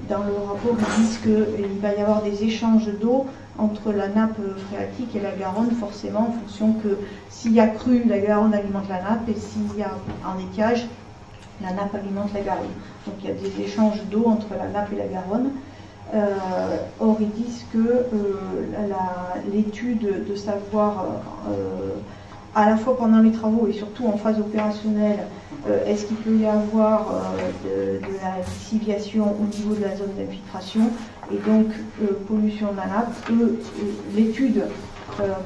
dans le rapport, ils disent qu'il va y avoir des échanges d'eau entre la nappe phréatique et la Garonne, forcément, en fonction que s'il y a crue, la Garonne alimente la nappe, et s'il y a un étiage, la nappe alimente la Garonne. Donc il y a des échanges d'eau entre la nappe et la Garonne. Or, ils disent que l'étude de savoir, à la fois pendant les travaux et surtout en phase opérationnelle, est-ce qu'il peut y avoir de la lixiviation au niveau de la zone d'infiltration et donc pollution de la nappe. L'étude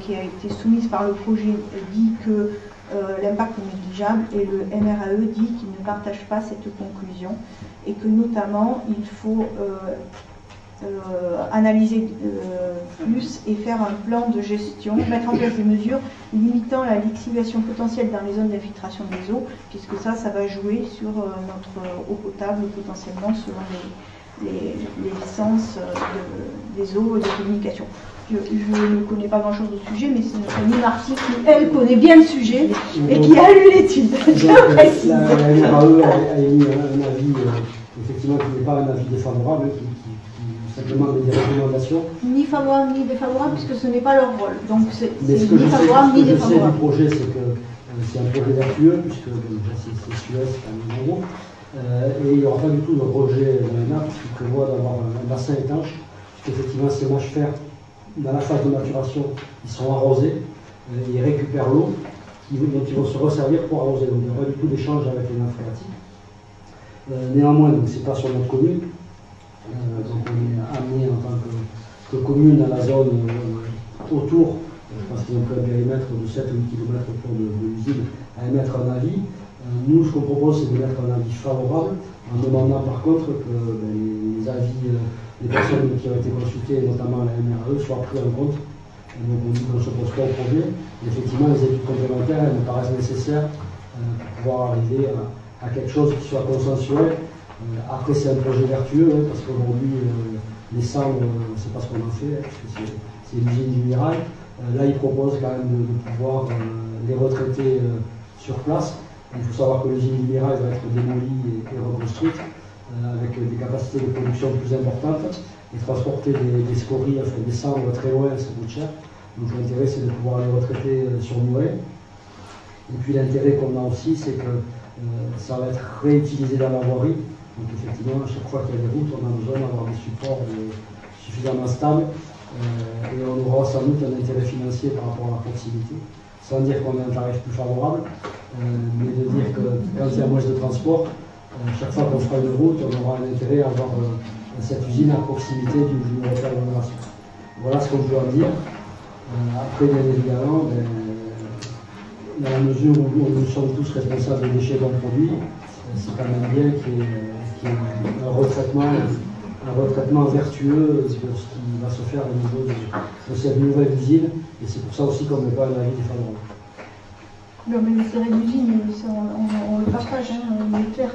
qui a été soumise par le projet dit que l'impact est négligeable et le MRAE dit qu'il ne partage pas cette conclusion et que notamment il faut analyser plus et faire un plan de gestion, mettre en place des mesures limitant la lixiviation potentielle dans les zones d'infiltration des eaux, puisque ça va jouer sur notre eau potable potentiellement selon les licences des eaux et des communications. Je ne connais pas grand-chose au sujet, mais c'est notre amie Marty qui, elle, connaît bien le sujet et qui a lu l'étude. Je précise. La MRAE a émis un avis, effectivement, qui n'est pas un avis défavorable, qui simplement des recommandations. Ni favorable ni défavorable, puisque ce n'est pas leur rôle. Donc c'est ni favorable ni défavorable. Ce que je sais du projet, c'est que c'est un projet vertueux, puisque c'est Suez, c'est un nouveau. Et il n'y aura pas du tout de rejet dans la nappe, qui prévoit d'avoir un bassin étanche, puisqu'effectivement ces mâches fer, dans la phase de maturation, ils sont arrosés, ils récupèrent l'eau, dont ils vont se resservir pour arroser. Donc il n'y aura pas du tout d'échange avec les nappes phréatiques. Néanmoins, ce n'est pas sur notre commune. Donc on est amené en tant que commune dans la zone autour, je pense qu'ils ont pris un périmètre de 7 ou 8 km autour de l'usine, à émettre un avis. Nous, ce qu'on propose, c'est de mettre un avis favorable, en demandant par contre que les avis des personnes qui ont été consultées, notamment la MRAE, soient pris en compte. Et donc on dit qu'on ne s'oppose pas au projet. Et effectivement, les études complémentaires, elles me paraissent nécessaires pour pouvoir arriver à quelque chose qui soit consensuel. Après, c'est un projet vertueux, parce qu'aujourd'hui, les cendres, on ne sait pas ce qu'on en fait, parce que c'est une usine du Mirail. Là, ils proposent quand même de pouvoir les retraiter sur place. Il faut savoir que l'usine du Mirail va être démolie et reconstruite, avec des capacités de production plus importantes. Et transporter des scories, enfin des cendres très loin, ça coûte cher. Donc l'intérêt, c'est de pouvoir les retraiter sur Mouret. Et puis l'intérêt qu'on a aussi, c'est que ça va être réutilisé dans la voirie. Donc effectivement, à chaque fois qu'il y a des routes, on a besoin d'avoir des supports suffisamment stables et on aura sans doute un intérêt financier par rapport à la proximité, sans dire qu'on a un tarif plus favorable, mais de dire que quand il y a moins de transport, chaque fois qu'on fera une route, on aura un intérêt à avoir cette usine à proximité d'une repère d'agglomération. Voilà ce qu'on peut en dire. Après, bien évidemment, dans la mesure où nous sommes tous responsables des déchets qu'on produit, c'est quand même bien qu'il y ait un retraitement vertueux de ce qui va se faire au niveau de cette nouvelle usine, et c'est pour ça aussi qu'on ne met pas un avis défavorable. Non, mais l'intérêt de l'usine, on le partage, il est clair.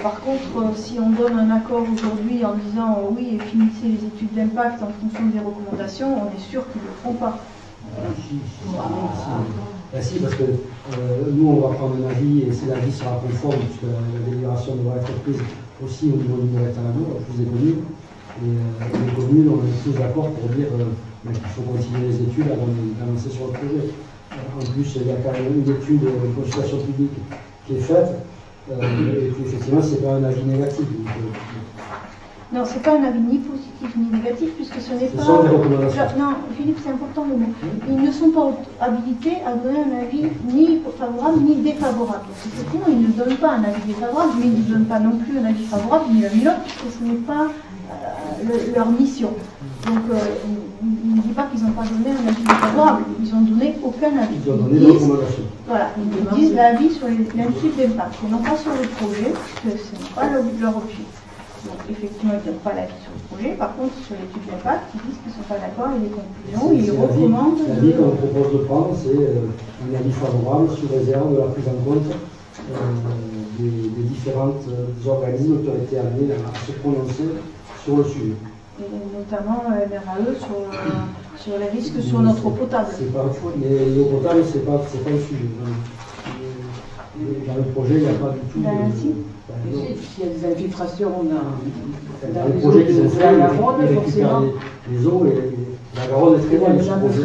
Par contre, si on donne un accord aujourd'hui en disant oui, finissez les études d'impact en fonction des recommandations, on est sûr qu'ils ne le feront pas. Si, parce que nous, on va prendre un avis, et si l'avis sera conforme, puisque la délibération devra être prise aussi au niveau du Moret-Talano, plus des communes. Et les communes, on est tous d'accord pour dire qu'il faut continuer les études avant d'avancer sur le projet. En plus, il y a quand même une étude, une consultation publique qui est faite, et puis effectivement, ce n'est pas un avis négatif. Non, ce n'est pas un avis ni positif ni négatif, puisque ce n'est pas... Ce sont des recommandations. Non, Philippe, c'est important le mot. Ils ne sont pas habilités à donner un avis ni favorable ni défavorable. Donc, effectivement, ils ne donnent pas un avis défavorable, mais ils ne donnent pas non plus un avis favorable ni l'un ni l'autre, puisque ce n'est pas leur mission. Donc, il ne dit pas qu'ils n'ont pas donné un avis défavorable, ils n'ont donné aucun avis. Ils ont donné des recommandations. Voilà, ils disent l'avis sur l'étude d'impact, et non pas sur le projet, parce que ce n'est pas leur objet. Donc effectivement, ils ne donnent pas l'avis sur le projet. Par contre, sur l'étude d'impact, ils disent qu'ils ne sont pas d'accord avec les conclusions. Ils recommandent. L'avis qu'on propose de prendre, c'est un avis favorable sous réserve de la prise en compte des différents organismes qui ont été amenés à se prononcer sur le sujet. Et notamment MRAE sur les risques sur notre eau potable. Mais l'eau potable, c'est pas le sujet. Dans le projet, il n'y a pas du tout. S'il y a des infiltrations dans le projet qu'ils ont fait, ils récupèrent les eaux et la Garonne est très loin de ce projet.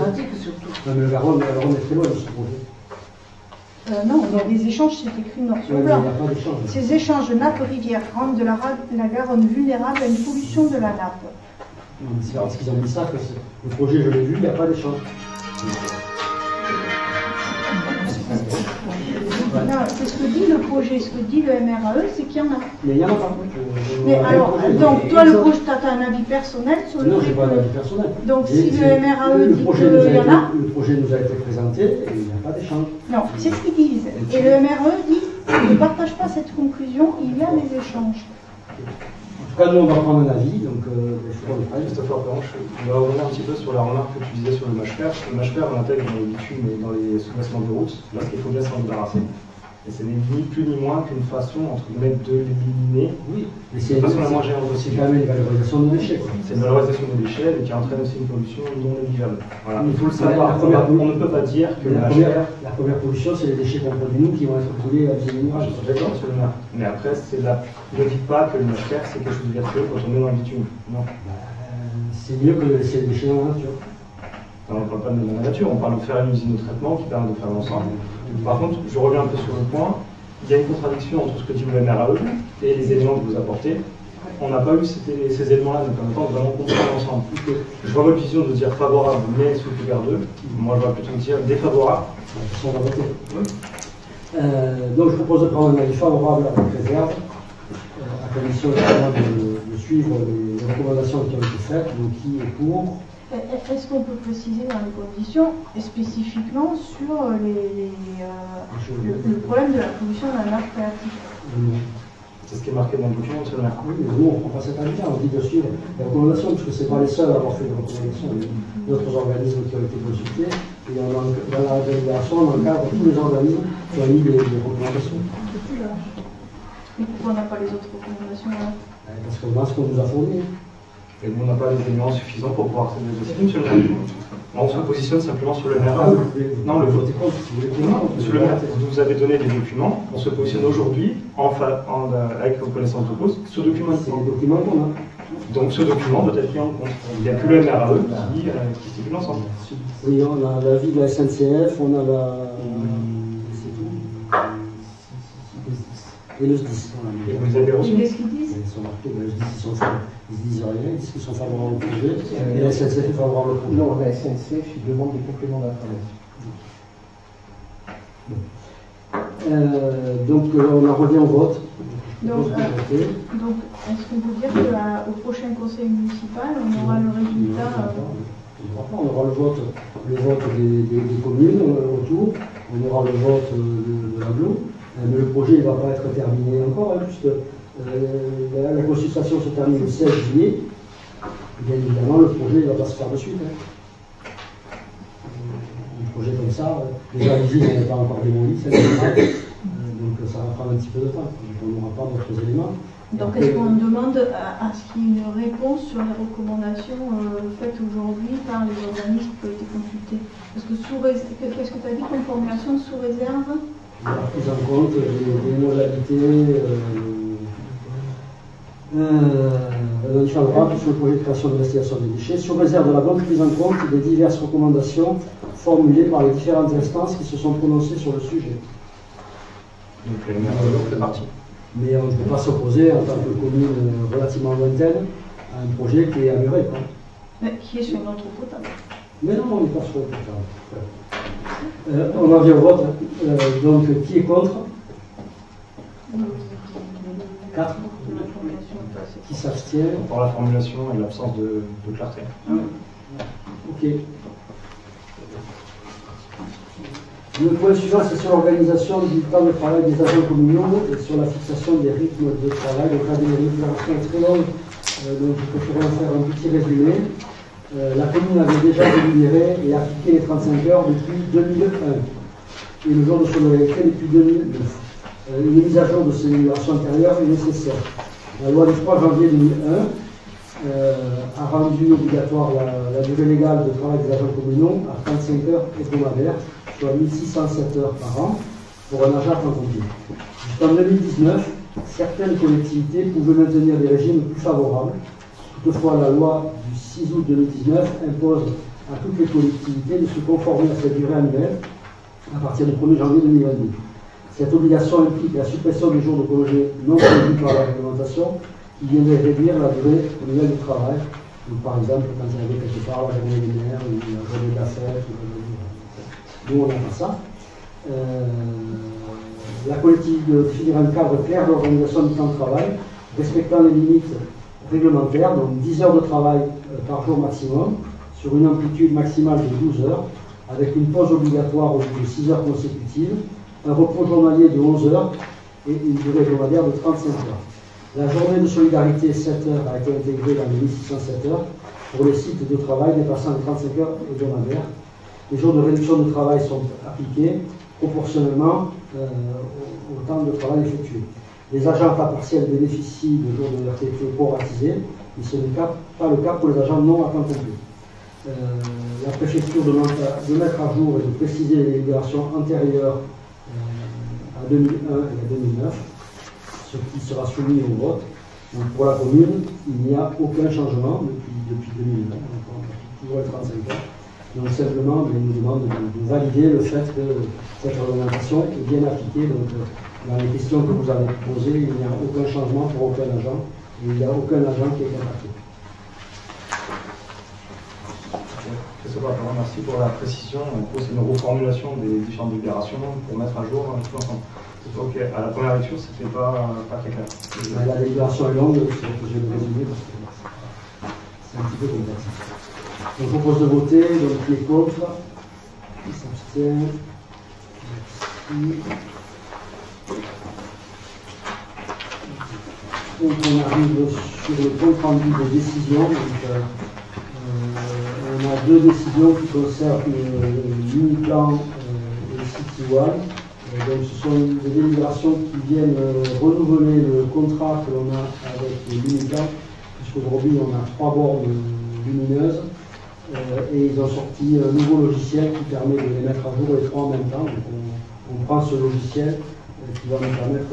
Non, mais la Garonne est très loin de ce projet. Non, il y a des échanges, c'est écrit noir sur blanc. Il n'y a pas d'échange. Ces échanges nappe-rivière rendent la Garonne vulnérable à une pollution de la nappe. C'est parce qu'ils ont dit ça que le projet, je l'ai vu, il n'y a pas d'échange. Non, c'est ce que dit le projet, ce que dit le MRAE, c'est qu'il y en a. Mais il n'y en a pas. Mais alors, donc toi, le projet, tu as un avis personnel sur le Non, projet. je n'ai pas d'avis personnel. Donc si le MRAE dit qu'il y en a. Le projet nous a été présenté et il n'y a pas d'échange. Non, c'est ce qu'ils disent. Et le MRAE dit qu'il ne partage pas cette conclusion, il y a des échanges. En tout cas, nous, on va prendre un avis, donc il faut qu'on le prenne. Christopher Perronche, on va revenir un petit peu sur la remarque que tu disais sur le mâche-fer. Le mâche-fer, on l'intègre dans les bitumes et dans les sous-bassements de route, parce qu'il faut bien s'en débarrasser. Et ce n'est ni plus ni moins qu'une façon, entre guillemets, de l'éliminer. Oui, mais c'est une façon la moins géante c'est possible. quand même une valorisation de déchets. C'est une valorisation des déchets et qui entraîne aussi une pollution non négligeable. Voilà. Il faut le savoir. On ne peut pas dire que la première pollution, c'est les déchets qu'on produit nous qui vont être brûlés à l'usine. Je suis d'accord sur le maire. Mais après, ne dites pas que le mâche-fer, c'est quelque chose de vertueux quand on est dans le bitume. Non. C'est mieux que ces déchets dans la nature. On ne parle pas de la nature, on parle de faire une usine de traitement qui permet de faire l'ensemble. Par contre, je reviens un peu sur le point. Il y a une contradiction entre ce que dit le MRAE et les éléments que vous apportez. On n'a pas eu ces éléments-là ne permettant de vraiment comprendre l'ensemble. Je vois votre vision de dire favorable, mais sous couvert d'eux. Moi, je vais plutôt dire défavorable. On va voter. Donc, je propose de prendre un avis favorable avec réserve, à condition de suivre les recommandations qui ont été faites. Donc, qui est pour? Est-ce qu'on peut préciser dans les conditions, et spécifiquement sur le problème de la pollution d'un arbre phréatique? C'est ce qui est marqué dans le document, monsieur le maire. Oui, mais nous, on ne prend pas cet avis-là, on dit de suivre les recommandations, parce que ce n'est pas les seuls à avoir fait des recommandations. Il y a d'autres organismes qui ont été consultés, et dans la délibération, on encadre tous les organismes qui ont mis des recommandations. Et pourquoi on n'a pas les autres recommandations là? Parce qu'on a ce qu'on nous a fourni. Et nous, on n'a pas les éléments suffisants pour pouvoir se décider, monsieur le maire. On se positionne simplement sur le maire. Non, le vote. Monsieur le maire, vous avez donné des documents. On se positionne aujourd'hui avec reconnaissance de cause. Ce document, c'est les documents qu'on a. Donc ce document doit être pris en compte. Il n'y a plus le MRAE qui stipule l'ensemble. Oui, on a l'avis de la SNCF, on a la. C'est tout. Et le SDIS. Et vous avez reçu? Qu'est-ce qu'ils disent? Ils sont marqués, le SDIS, ils disent rien, ils disent qu'ils sont favorables au projet. Et la SNCF est favorable au projet. Non, la SNCF, ils demandent des compléments d'information. Donc on en revient au vote. Donc est-ce qu'on peut dire qu'au prochain conseil municipal, on aura le résultat On aura le vote des communes autour, on aura le vote de l'agglo, mais le projet ne va pas être terminé encore, puisque la consultation se termine le 16 juillet. Bien évidemment, le projet ne va pas se faire de suite. Un projet comme ça, déjà l'usine n'est pas encore démolie, donc ça va prendre un petit peu de temps. Donc on n'aura pas d'autres éléments. Donc est-ce qu'on demande à ce qu'il y ait une réponse sur les recommandations faites aujourd'hui par les organismes qui ont été consultés? Parce que qu'est-ce que tu as dit comme formulation sous réserve? La prise en compte des modalités favorable sur le projet de création d'investigation des déchets, sous réserve de la bonne prise en compte des diverses recommandations formulées par les différentes instances qui se sont prononcées sur le sujet. Donc le maire fait partie. Mais on ne peut pas s'opposer en tant que commune relativement lointaine à un projet qui est amélioré. Mais qui est sur notre eau potable. Mais non, on n'est pas sur l'eau potable. On en vient au vote. Donc, qui est contre? 4. Qui s'abstient? Pour la formulation et l'absence de clarté. Ok. Le point suivant, c'est sur l'organisation du temps de travail des agents communaux et sur la fixation des rythmes de travail. Donc là, des déclarations très longues, donc je préfère en faire un petit résumé. La commune avait déjà délibéré et appliqué les 35 heures depuis 2001 et le jour de son élection depuis 2009. Une mise à jour de ces délibérations antérieures est nécessaire. La loi du 3 janvier 2001 a rendu obligatoire la durée légale de travail des agents communaux à 35 heures hebdomadaires, soit 1607 heures par an, pour un agent à temps complet. Jusqu'en 2019, certaines collectivités pouvaient maintenir des régimes plus favorables. Toutefois, la loi du 6 août 2019 impose à toutes les collectivités de se conformer à cette durée annuelle à partir du 1er janvier 2022. Cette obligation implique la suppression des jours de congé non prévus par la réglementation qui viendrait réduire la durée annuelle du travail. Donc, par exemple, quand il y avait quelque part la journée des mères ou la journée de la fête. Nous, on n'a pas ça. La collectivité doit définir un cadre clair d'organisation du temps de travail, respectant les limites réglementaires, donc 10 heures de travail par jour maximum, sur une amplitude maximale de 12 heures, avec une pause obligatoire de 6 heures consécutives, un repos journalier de 11 heures et une durée hebdomadaire de 35 heures. La journée de solidarité 7 heures a été intégrée dans les 1607 heures pour les sites de travail dépassant les 35 heures hebdomadaires. Les jours de réduction de travail sont appliqués proportionnellement au temps de travail effectué. Les agents à temps partiel bénéficient de jours de RTT proratisés, mais ce n'est pas le cas pour les agents non à temps complet. La préfecture demande de mettre à jour et de préciser les délibérations antérieures à 2001 et à 2009, ce qui sera soumis au vote. Donc pour la commune, il n'y a aucun changement depuis 2001, donc on toujours les 35 heures. Donc simplement, il nous demande de valider le fait que cette réglementation est bien appliquée. Donc dans les questions que vous avez posées, il n'y a aucun changement pour aucun agent, et il n'y a aucun agent qui est impacté. Merci pour la précision. En gros, c'est une reformulation des différentes déclarations pour mettre à jour tout l'ensemble. Ok, à la première lecture, c'était pas très clair. La déclaration est longue, c'est ce que je vais le résumer parce que c'est un petit peu complexe. Donc, je vous propose de voter, donc qui est contre, qui s'abstient. Merci. Donc, on arrive sur le compte rendu de décision. Donc, on a deux décisions qui concernent l'Uniplan et le City-One. Donc ce sont des délibérations qui viennent renouveler le contrat que l'on a avec l'Uniplan, puisqu'aujourd'hui on a 3 bornes lumineuses et ils ont sorti un nouveau logiciel qui permet de les mettre à jour les 3 en même temps. Donc on prend ce logiciel qui va nous permettre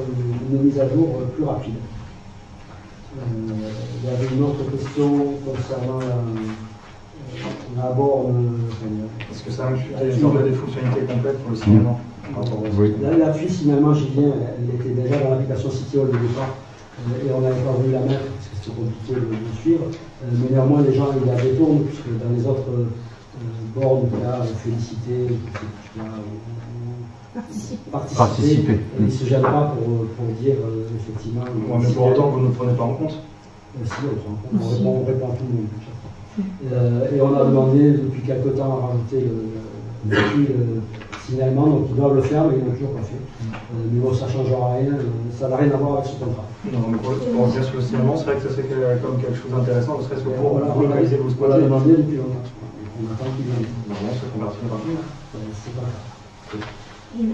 une mise à jour plus rapide. Il y avait une autre question concernant la borne. Est-ce que ça inclut des fonctionnalités complètes pour le signalement? Oui. L'appui signalement, j'y viens, elle était déjà dans l'application City Hall de départ et on n'avait pas voulu la mettre parce que c'était compliqué de suivre. Mais néanmoins, les gens ils la détournent puisque dans les autres bornes, il y a Félicité, participer. Ils ne se gênent pas pour dire effectivement. Mais pour autant, vous ne prenez pas en compte? Si, on répond à tout le monde. Et on a demandé depuis quelque temps à rajouter le signalement, donc ils doivent le faire, mais ils n'ont toujours pas fait. Mais bon, ça ne changera rien, ça n'a rien à voir avec ce contrat. Non, mais pour revenir sur le signalement, c'est vrai que ça c'est comme quelque chose d'intéressant, ne serait-ce que pour localiser vos squats. On l'a demandé depuis longtemps. On attend qu'il vienne. Normalement, c'est converti rapidement. C'est pas grave.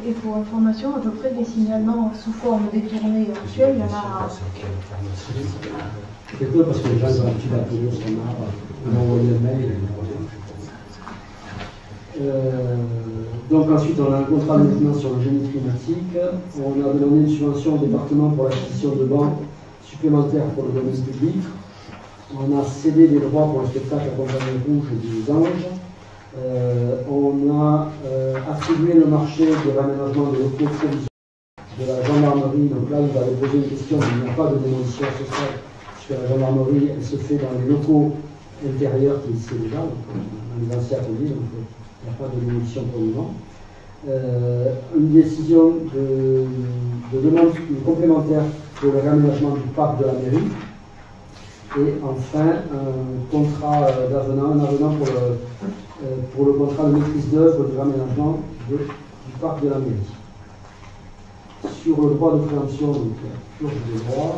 Et pour information, à peu près des signalements sous forme détournée actuelle, il y en a. C'est peu parce que les gens ont l'habitude d'appeler au standard, on a envoyé un mail. Donc ensuite, on a un contrat de maintenance sur le génie climatique. On a demandé une subvention au département pour l'acquisition de bancs supplémentaires pour le domaine public. On a cédé des droits pour le spectacle à Compagnie Rouge des Anges. On a attribué le marché de l'aménagement des locaux provisoires de la gendarmerie. Donc là, vous avez posé une question, il n'y a pas de démolition sociale, puisque la gendarmerie, elle se fait dans les locaux intérieurs qui existaient déjà, donc dans les anciens ateliers, donc il n'y a pas de démolition pour le moment. Une décision de demande complémentaire pour le réaménagement du parc de la mairie. Et enfin, un contrat d'avenant, pour le contrat de maîtrise d'œuvre du réaménagement de du parc de la mairie. Sur le droit de préemption, donc purge des droits,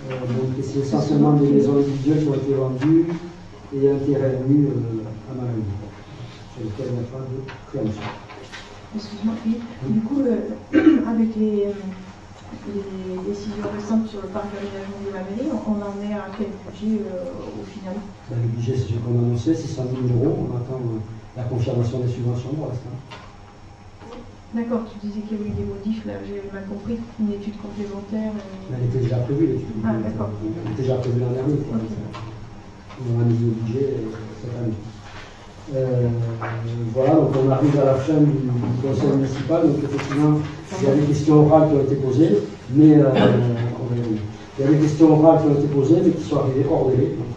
donc c'est essentiellement des maisons individuelles qui ont été vendues et un terrain nu à Malamine, sur lequel il n'y a pas de préemption. Excuse-moi, du coup, avec les décisions récentes sur le parc d'aménagement de la mairie, on en est à quel budget au final? Le budget, c'est ce qu'on a annoncé, c'est 100 000 €. On attend la confirmation des subventions pour l'instant. D'accord, tu disais qu'il y avait eu des modifs, là, j'ai mal compris, une étude complémentaire. Elle était déjà prévue, l'étude. Ah, d'accord. Elle était déjà prévue l'an dernier. On a mis le budget cette année. Voilà, donc on arrive à la fin du conseil municipal. Donc effectivement, il y a des questions orales qui ont été posées, mais il y a des questions orales qui ont été posées, mais qui sont arrivées hors délai. Donc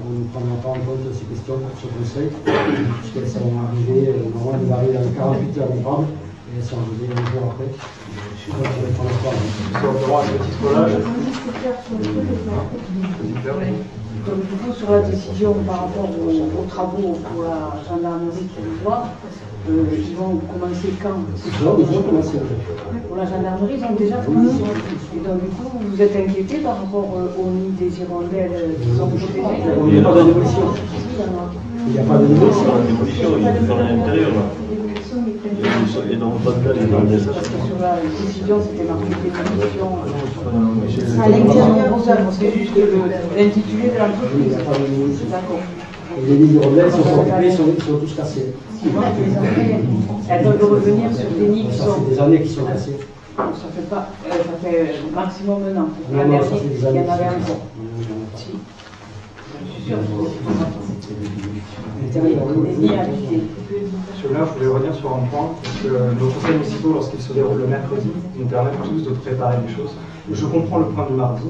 on ne prendra pas en compte ces questions pour ce conseil, puisqu'elles sont arrivées, normalement elles arrivent dans 48 heures ouvrables. Et elles sont arrivées un jour après. Donc, on ne prendra pas. Donc du coup, sur la décision par rapport aux travaux pour la gendarmerie provisoire, ils vont commencer quand? Ils vont commencer. Pour la gendarmerie, ils ont déjà commencé. Et donc du coup, vous êtes inquiété par rapport au nid des hirondelles qui sont protégées? Il n'y a pas de démolition. Il n'y a pas de démolition. Il est dans l'intérieur. Et dans le cas des hirondelles. Parce que sur la décision, c'était marqué démolition. À l'extérieur, c'est juste l'intitulé de l'entreprise. D'accord. Et les nids d'hirondelles sont occupés, ils sont tous cassés. Elles doivent revenir sur des nids qui Ça sont. fait des années qu'ils sont cassés. Ça fait pas. Ça fait maximum un an. Non, non, ça fait des Il y années. en avait un bon. Si. Je suis sûr. Des nids habités. Monsieur le maire, je voulais revenir sur un point, parce que nos conseils municipaux, lorsqu'ils se déroulent le mercredi, nous permettent tous de préparer les choses. Je comprends le point du mardi,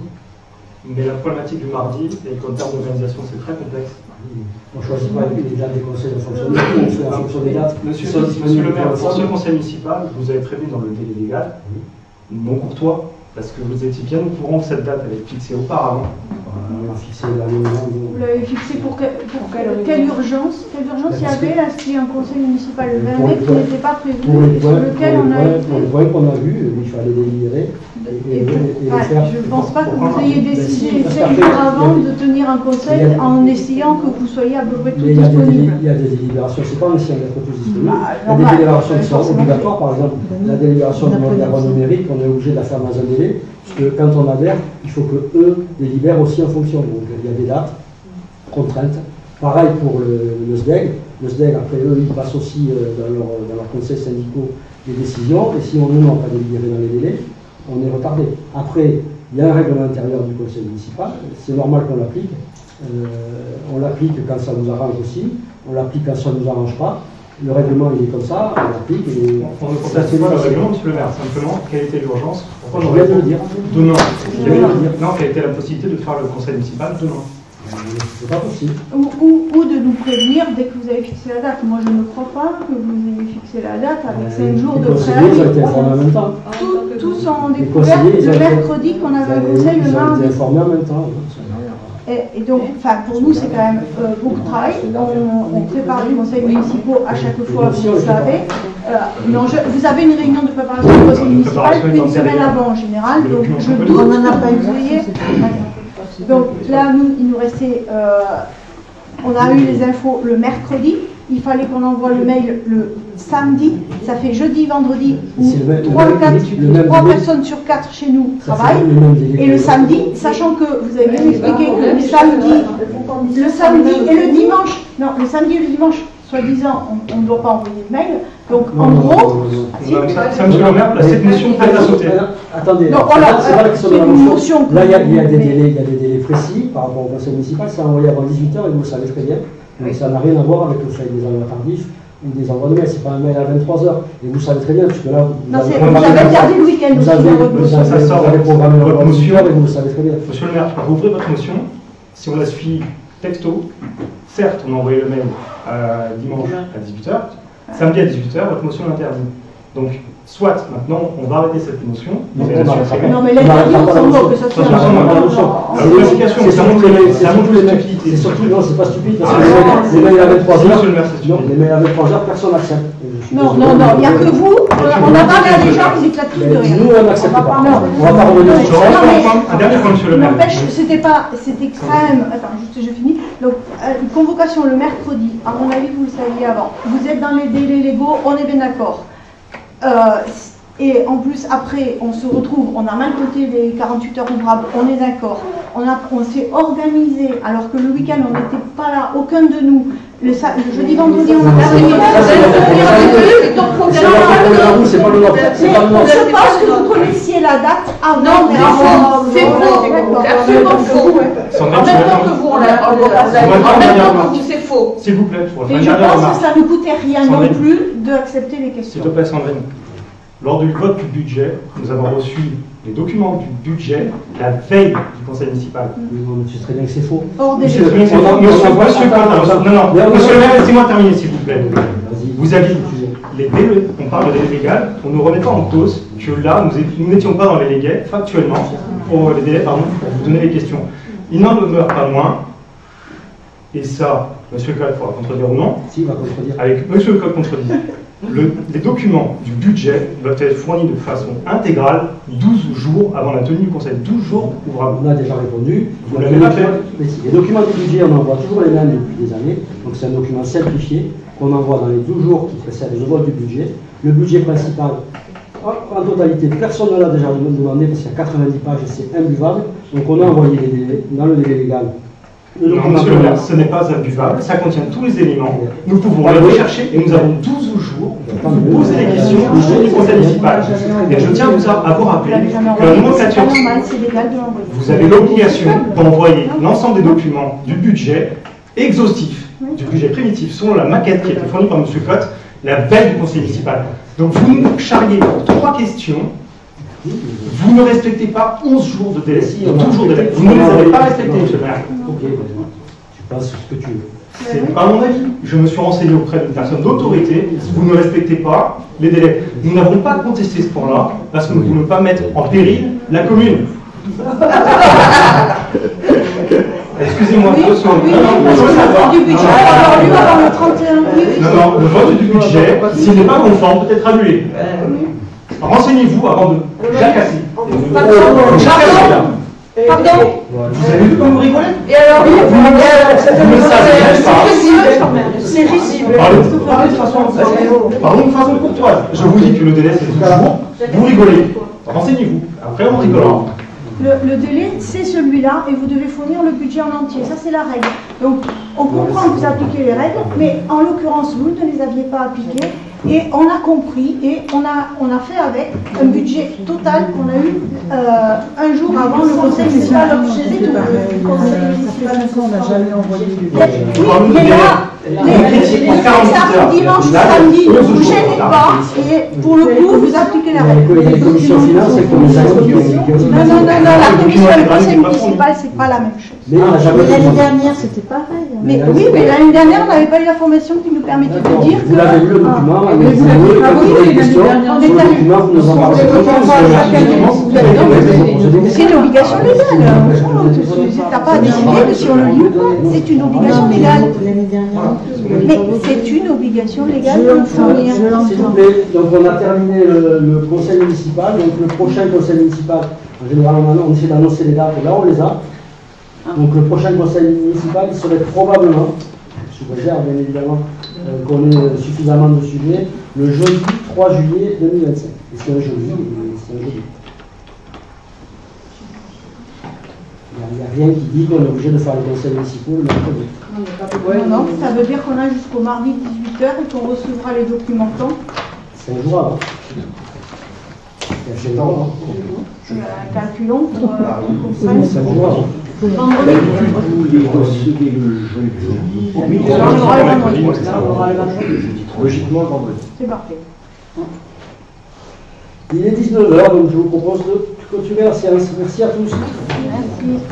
mais la problématique du mardi est qu'en termes d'organisation, c'est très complexe. On ne choisit pas les dates des conseils de fonctionnement, on fait en fonction des dates. Monsieur le maire, pour ce conseil municipal, vous avez prévu dans le délai légal, non courtois, parce que vous étiez bien au courant que cette date avait été fixée auparavant. On a fixé la réunion. Vous l'avez fixé pour quelle urgence? Quelle urgence il y avait là? S'il y a un conseil municipal le 20 mai qui n'était pas prévu, sur lequel on a été. Pour les points qu'on a vus, il fallait délibérer. Je ne pense pas que vous ayez décidé 5 jours avant de tenir un conseil en essayant que vous soyez à peu près tous disponibles. Il y a des délibérations, c'est pas en essayant d'être tous disponibles. Il y a des délibérations qui sont obligatoires, par exemple la délibération du mode d'argent numérique, on est obligé de la faire dans un délai, puisque quand on adhère, il faut que eux délibèrent aussi en fonction. Donc il y a des dates, contraintes. Pareil pour le SDEG. Le SDEG, après eux, ils passent aussi dans leurs conseils syndicaux des décisions, et si on n'a pas délibéré dans les délais, on est retardé. Après, il y a un règlement intérieur du conseil municipal, c'est normal qu'on l'applique. On l'applique quand ça nous arrange aussi, on l'applique quand ça ne nous arrange pas. Le règlement, il est comme ça, on l'applique. On ne conteste pas le règlement, monsieur le maire, simplement, quelle était l'urgence? Pourquoi je viens de le dire. Demain. Non, quelle était la possibilité de faire le conseil municipal demain? C'est pas possible. Ou de nous prévenir dès que vous avez fixé la date. Moi, je ne crois pas que vous ayez fixé la date avec 5 jours de préavis. Ils ont été informés en même temps. Tous ont découvert le mercredi qu'on avait un conseil le mardi. Ils ont été informés en même temps. Et donc, pour nous, c'est quand même beaucoup de travail. On prépare les conseils municipaux à chaque fois, vous le savez. Vous avez une réunion de préparation du conseil municipal une semaine avant en général. Donc, je doute que vous ayez. Donc là, il nous restait, on a eu les infos le mercredi, il fallait qu'on envoie le mail le samedi, ça fait jeudi, vendredi, où 3 personnes sur 4 chez nous travaillent, et le samedi, sachant que vous avez bien expliqué que le samedi et le dimanche, non, le samedi et le dimanche, soi-disant, on ne doit pas envoyer de mail. Donc, en gros, ça me le maire, cette notion peut être sautée. Attendez, c'est une notion. Là, il y a des délais précis par rapport au conseil municipal. C'est envoyé avant 18h et vous le savez très bien. Donc, ça n'a rien à voir avec le fait des envois tardifs ou des envois de mail. C'est pas un mail à 23h. Et vous savez très bien, puisque là, vous avez regardé le week-end. Vous avez programmé votre motion et vous le savez très bien. Monsieur le maire, vous ouvrez votre motion. Si on la suit texto, certes, on a envoyé le mail dimanche à 18h. Samedi à 18h, votre motion est interdite. Donc, soit maintenant on va arrêter cette notion. Non, mais l'interdit, on s'en moque, que ça soit ça montre la stupidité. C'est surtout, non, c'est pas stupide, parce que les mails à 23 heures, les mails à 23 heures, personne n'accepte. Non, il n'y a que vous, on a parlé à des gens qui éclatent tous de rire. Nous, on n'accepte pas. On va pas revenir sur ça. Un dernier point, monsieur le maire. N'empêche, c'était quand même, attends, juste je finis. Donc, une convocation le mercredi, à mon avis, vous le saviez avant. Vous êtes dans les délais légaux, on est bien d'accord. Et en plus, après, on se retrouve, on a mal coté les 48 heures ouvrables, on est d'accord. On s'est organisé, alors que le week-end, on n'était pas là, aucun de nous. Le jeudi, vendredi, on a c'est pas le nord. Je pense que vous connaissiez la date avant. Non, c'est faux. Absolument faux. En même temps que vous, on l'a dit, c'est faux. S'il vous plaît, et je pense que ça ne coûtait rien non plus d'accepter les questions. S'il te plaît, Sandrine. Lors du vote du budget, nous avons reçu les documents du budget la veille du conseil municipal. Je sais très bien que c'est faux. Monsieur le maire, laissez-moi terminer, s'il vous plaît. Vous avez les délais, on parle de délai légal, on ne remet pas en cause que là, nous n'étions pas dans les délais, factuellement, pour les délais, pardon, pour vous donner les questions. Il n'en demeure pas moins, et ça, monsieur le Code pourra contredire ou non, si, il va contredire. Avec monsieur le Code contredit. Les documents du budget doivent être fournis de façon intégrale 12 jours avant la tenue du conseil. 12 jours ouvrables. On a déjà répondu. Vous l'avez fait. Les documents du budget, on envoie toujours les mêmes depuis des années. Donc c'est un document simplifié qu'on envoie dans les 12 jours qui précèdent le vote du budget. Le budget principal, en totalité, personne ne l'a déjà demandé parce qu'il y a 90 pages et c'est imbuvable. Donc on a envoyé les délais, dans le délai légal. Non, monsieur le maire, ce n'est pas imbuvable, ça contient tous les éléments. Nous pouvons les rechercher et nous avons 12 jours pour vous poser les questions au jour du conseil municipal. Et je tiens à vous rappeler que la nomenclature, vous avez l'obligation d'envoyer l'ensemble des documents du budget exhaustif, du budget primitif, selon la maquette qui a été fournie par M. Cotte la veille du conseil municipal. Donc vous nous charriez pour 3 questions. Vous ne respectez pas 11 jours de délai, 12 jours de délai. Vous ne les avez pas respectés, monsieur le maire. Ok, tu passes ce que tu veux. C'est pas mon avis. Je me suis renseigné auprès d'une personne d'autorité. Vous ne respectez pas les délais. Nous n'avons pas contesté ce point-là parce que nous ne voulons pas mettre en péril la commune. Excusez-moi, oui, du budget avoir lieu avant le 31. Non, le vote du budget, s'il n'est pas conforme, peut être annulé. Renseignez-vous avant de jacasser. Pardon. Vous avez vu comme vous rigolez? Et alors, vous ne savez pas. C'est risible. Parlons de façon courtoise. Je vous dis que le délai c'est 12 jours. Vous rigolez. Renseignez-vous. Après on rigolera. Le délai, c'est celui-là, et vous devez fournir le budget en entier. Ça, c'est la règle. Donc, on comprend que vous appliquez les règles, mais en l'occurrence, vous ne les aviez pas appliquées, et on a compris, et on a fait avec un budget total qu'on a eu un jour avant le conseil municipal. Le conseil municipal, on n'a jamais envoyé le budget. Oui, mais là, les dimanche, samedi, ne vous gênez pas, et pour le coup, vous appliquez la règle. Les commissions finances et commissions qui ont... Non, la commission et le conseil municipal, c'est pas la même chose. Mais l'année dernière, c'était pareil. Mais oui, mais l'année dernière, on n'avait pas eu la formation qui nous permettait de dire que... Vous l'avez lu le document, mais vous l'avez lu l'année dernière. Sur le document, vous nous en parlez. C'est une obligation légale. Tu n'as pas à décider de si on le lit ou pas. C'est une obligation légale. Mais c'est une obligation légale de fournir. S'il vous plaît, donc on a terminé le conseil municipal. Donc le prochain conseil municipal, en général, on essaie d'annoncer les dates, là on les a. Donc le prochain conseil municipal, il serait probablement, sous réserve bien évidemment, qu'on ait suffisamment de sujets, le jeudi 3 juillet 2025. Et c'est un jeudi, Il n'y a rien qui dit qu'on est obligé de faire le conseil municipal le mercredi. Non, ça veut dire qu'on a jusqu'au mardi 18h et qu'on recevra les documents quand? C'est un jour avant. Il y a ans. Calculons pour qu'on comprenne. C'est un jour avant. Vendredi. Logiquement, vendredi. C'est parfait. Il est 19h, donc je vous propose de clôturer la séance. Merci à tous. Merci.